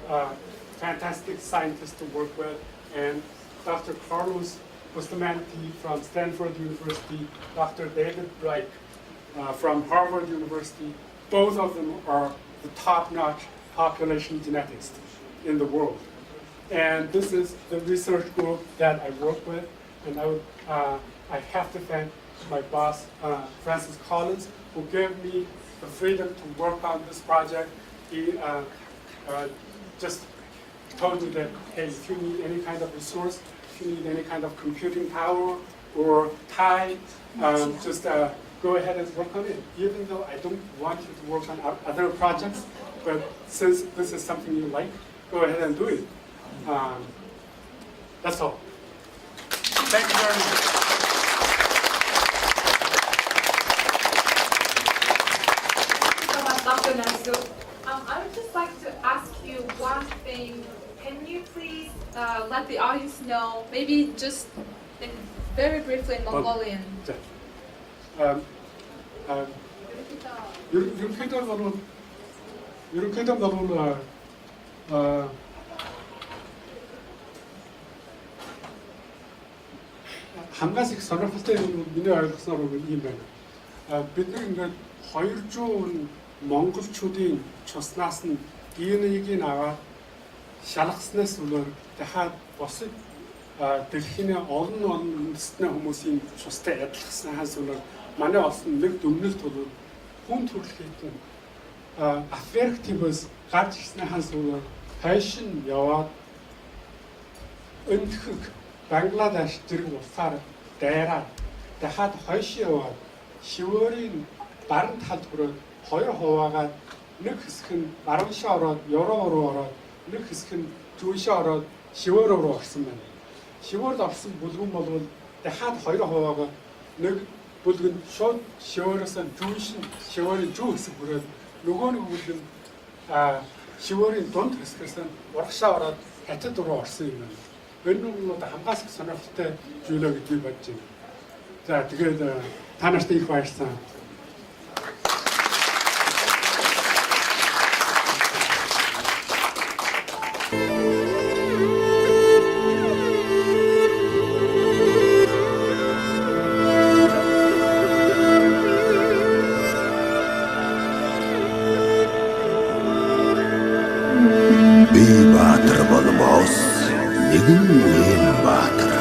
fantastic scientist to work with. And Dr. Carlos Bustamante from Stanford University, Dr. David Reich from Harvard University. Both of them are the top-notch population geneticists in the world. And this is the research group that I work with. And I have to thank my boss, Francis Collins, who gave me the freedom to work on this project. He just told me that, hey, if you need any kind of resource, if you need any kind of computing power or time, just go ahead and work on it. Even though I don't want you to work on other projects, but since this is something you like, go ahead and do it. That's all. Thank you very much. Dr. Nasu, I would just like to ask you one thing. Can you please let the audience know, maybe just very briefly in Mongolian? 이렇게도 너무 한 가지 선언할 때 миний ойлгосноор ийм байна. Бид нэг ингээд 200 монголчуудын цуснаас нь DNA-г аваад шалгаснаас үлээр дахиад босод дэлхийн олон үндэстний хүмүүсийн цустай адилгаснаас үлээр манай олсон нэг дүгнэлт бол хүн төрөлхтөн affectives гарч ирснээс үлээр хайш нь яваад өнөхөг Бангладеш зэрэг улсаар дайраад дахиад хойш яваад шивээрийн баруун талд хүрээд 2 хуваагаад нэг хэсэг нь барууншаа ороод Европ руу ороод нэг хэсэг нь зүүншээ ороод шивээр руу орсон байна. Шивээрд орсон бүлгэн болвол дахиад 2 хуваагаа нэг бүлгэн шууд шивээрээс зүүншин шивээрийн зүүн хэсэг хүрээд нөгөө нэг бүлгэн шивээрийн дунд хэсгээс урагшаа ороод хятад руу орсон юм байна. Энэ нь хамгаас сонирхолтой зүйлээ гэдгийг бодож байна. За тэгээд та нарт их баярлалаа. Би баатар болмоос нэгэн үеийн баатар.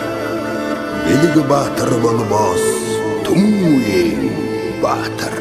Бэлэг баатар болмоос түмэн үеийн баатар.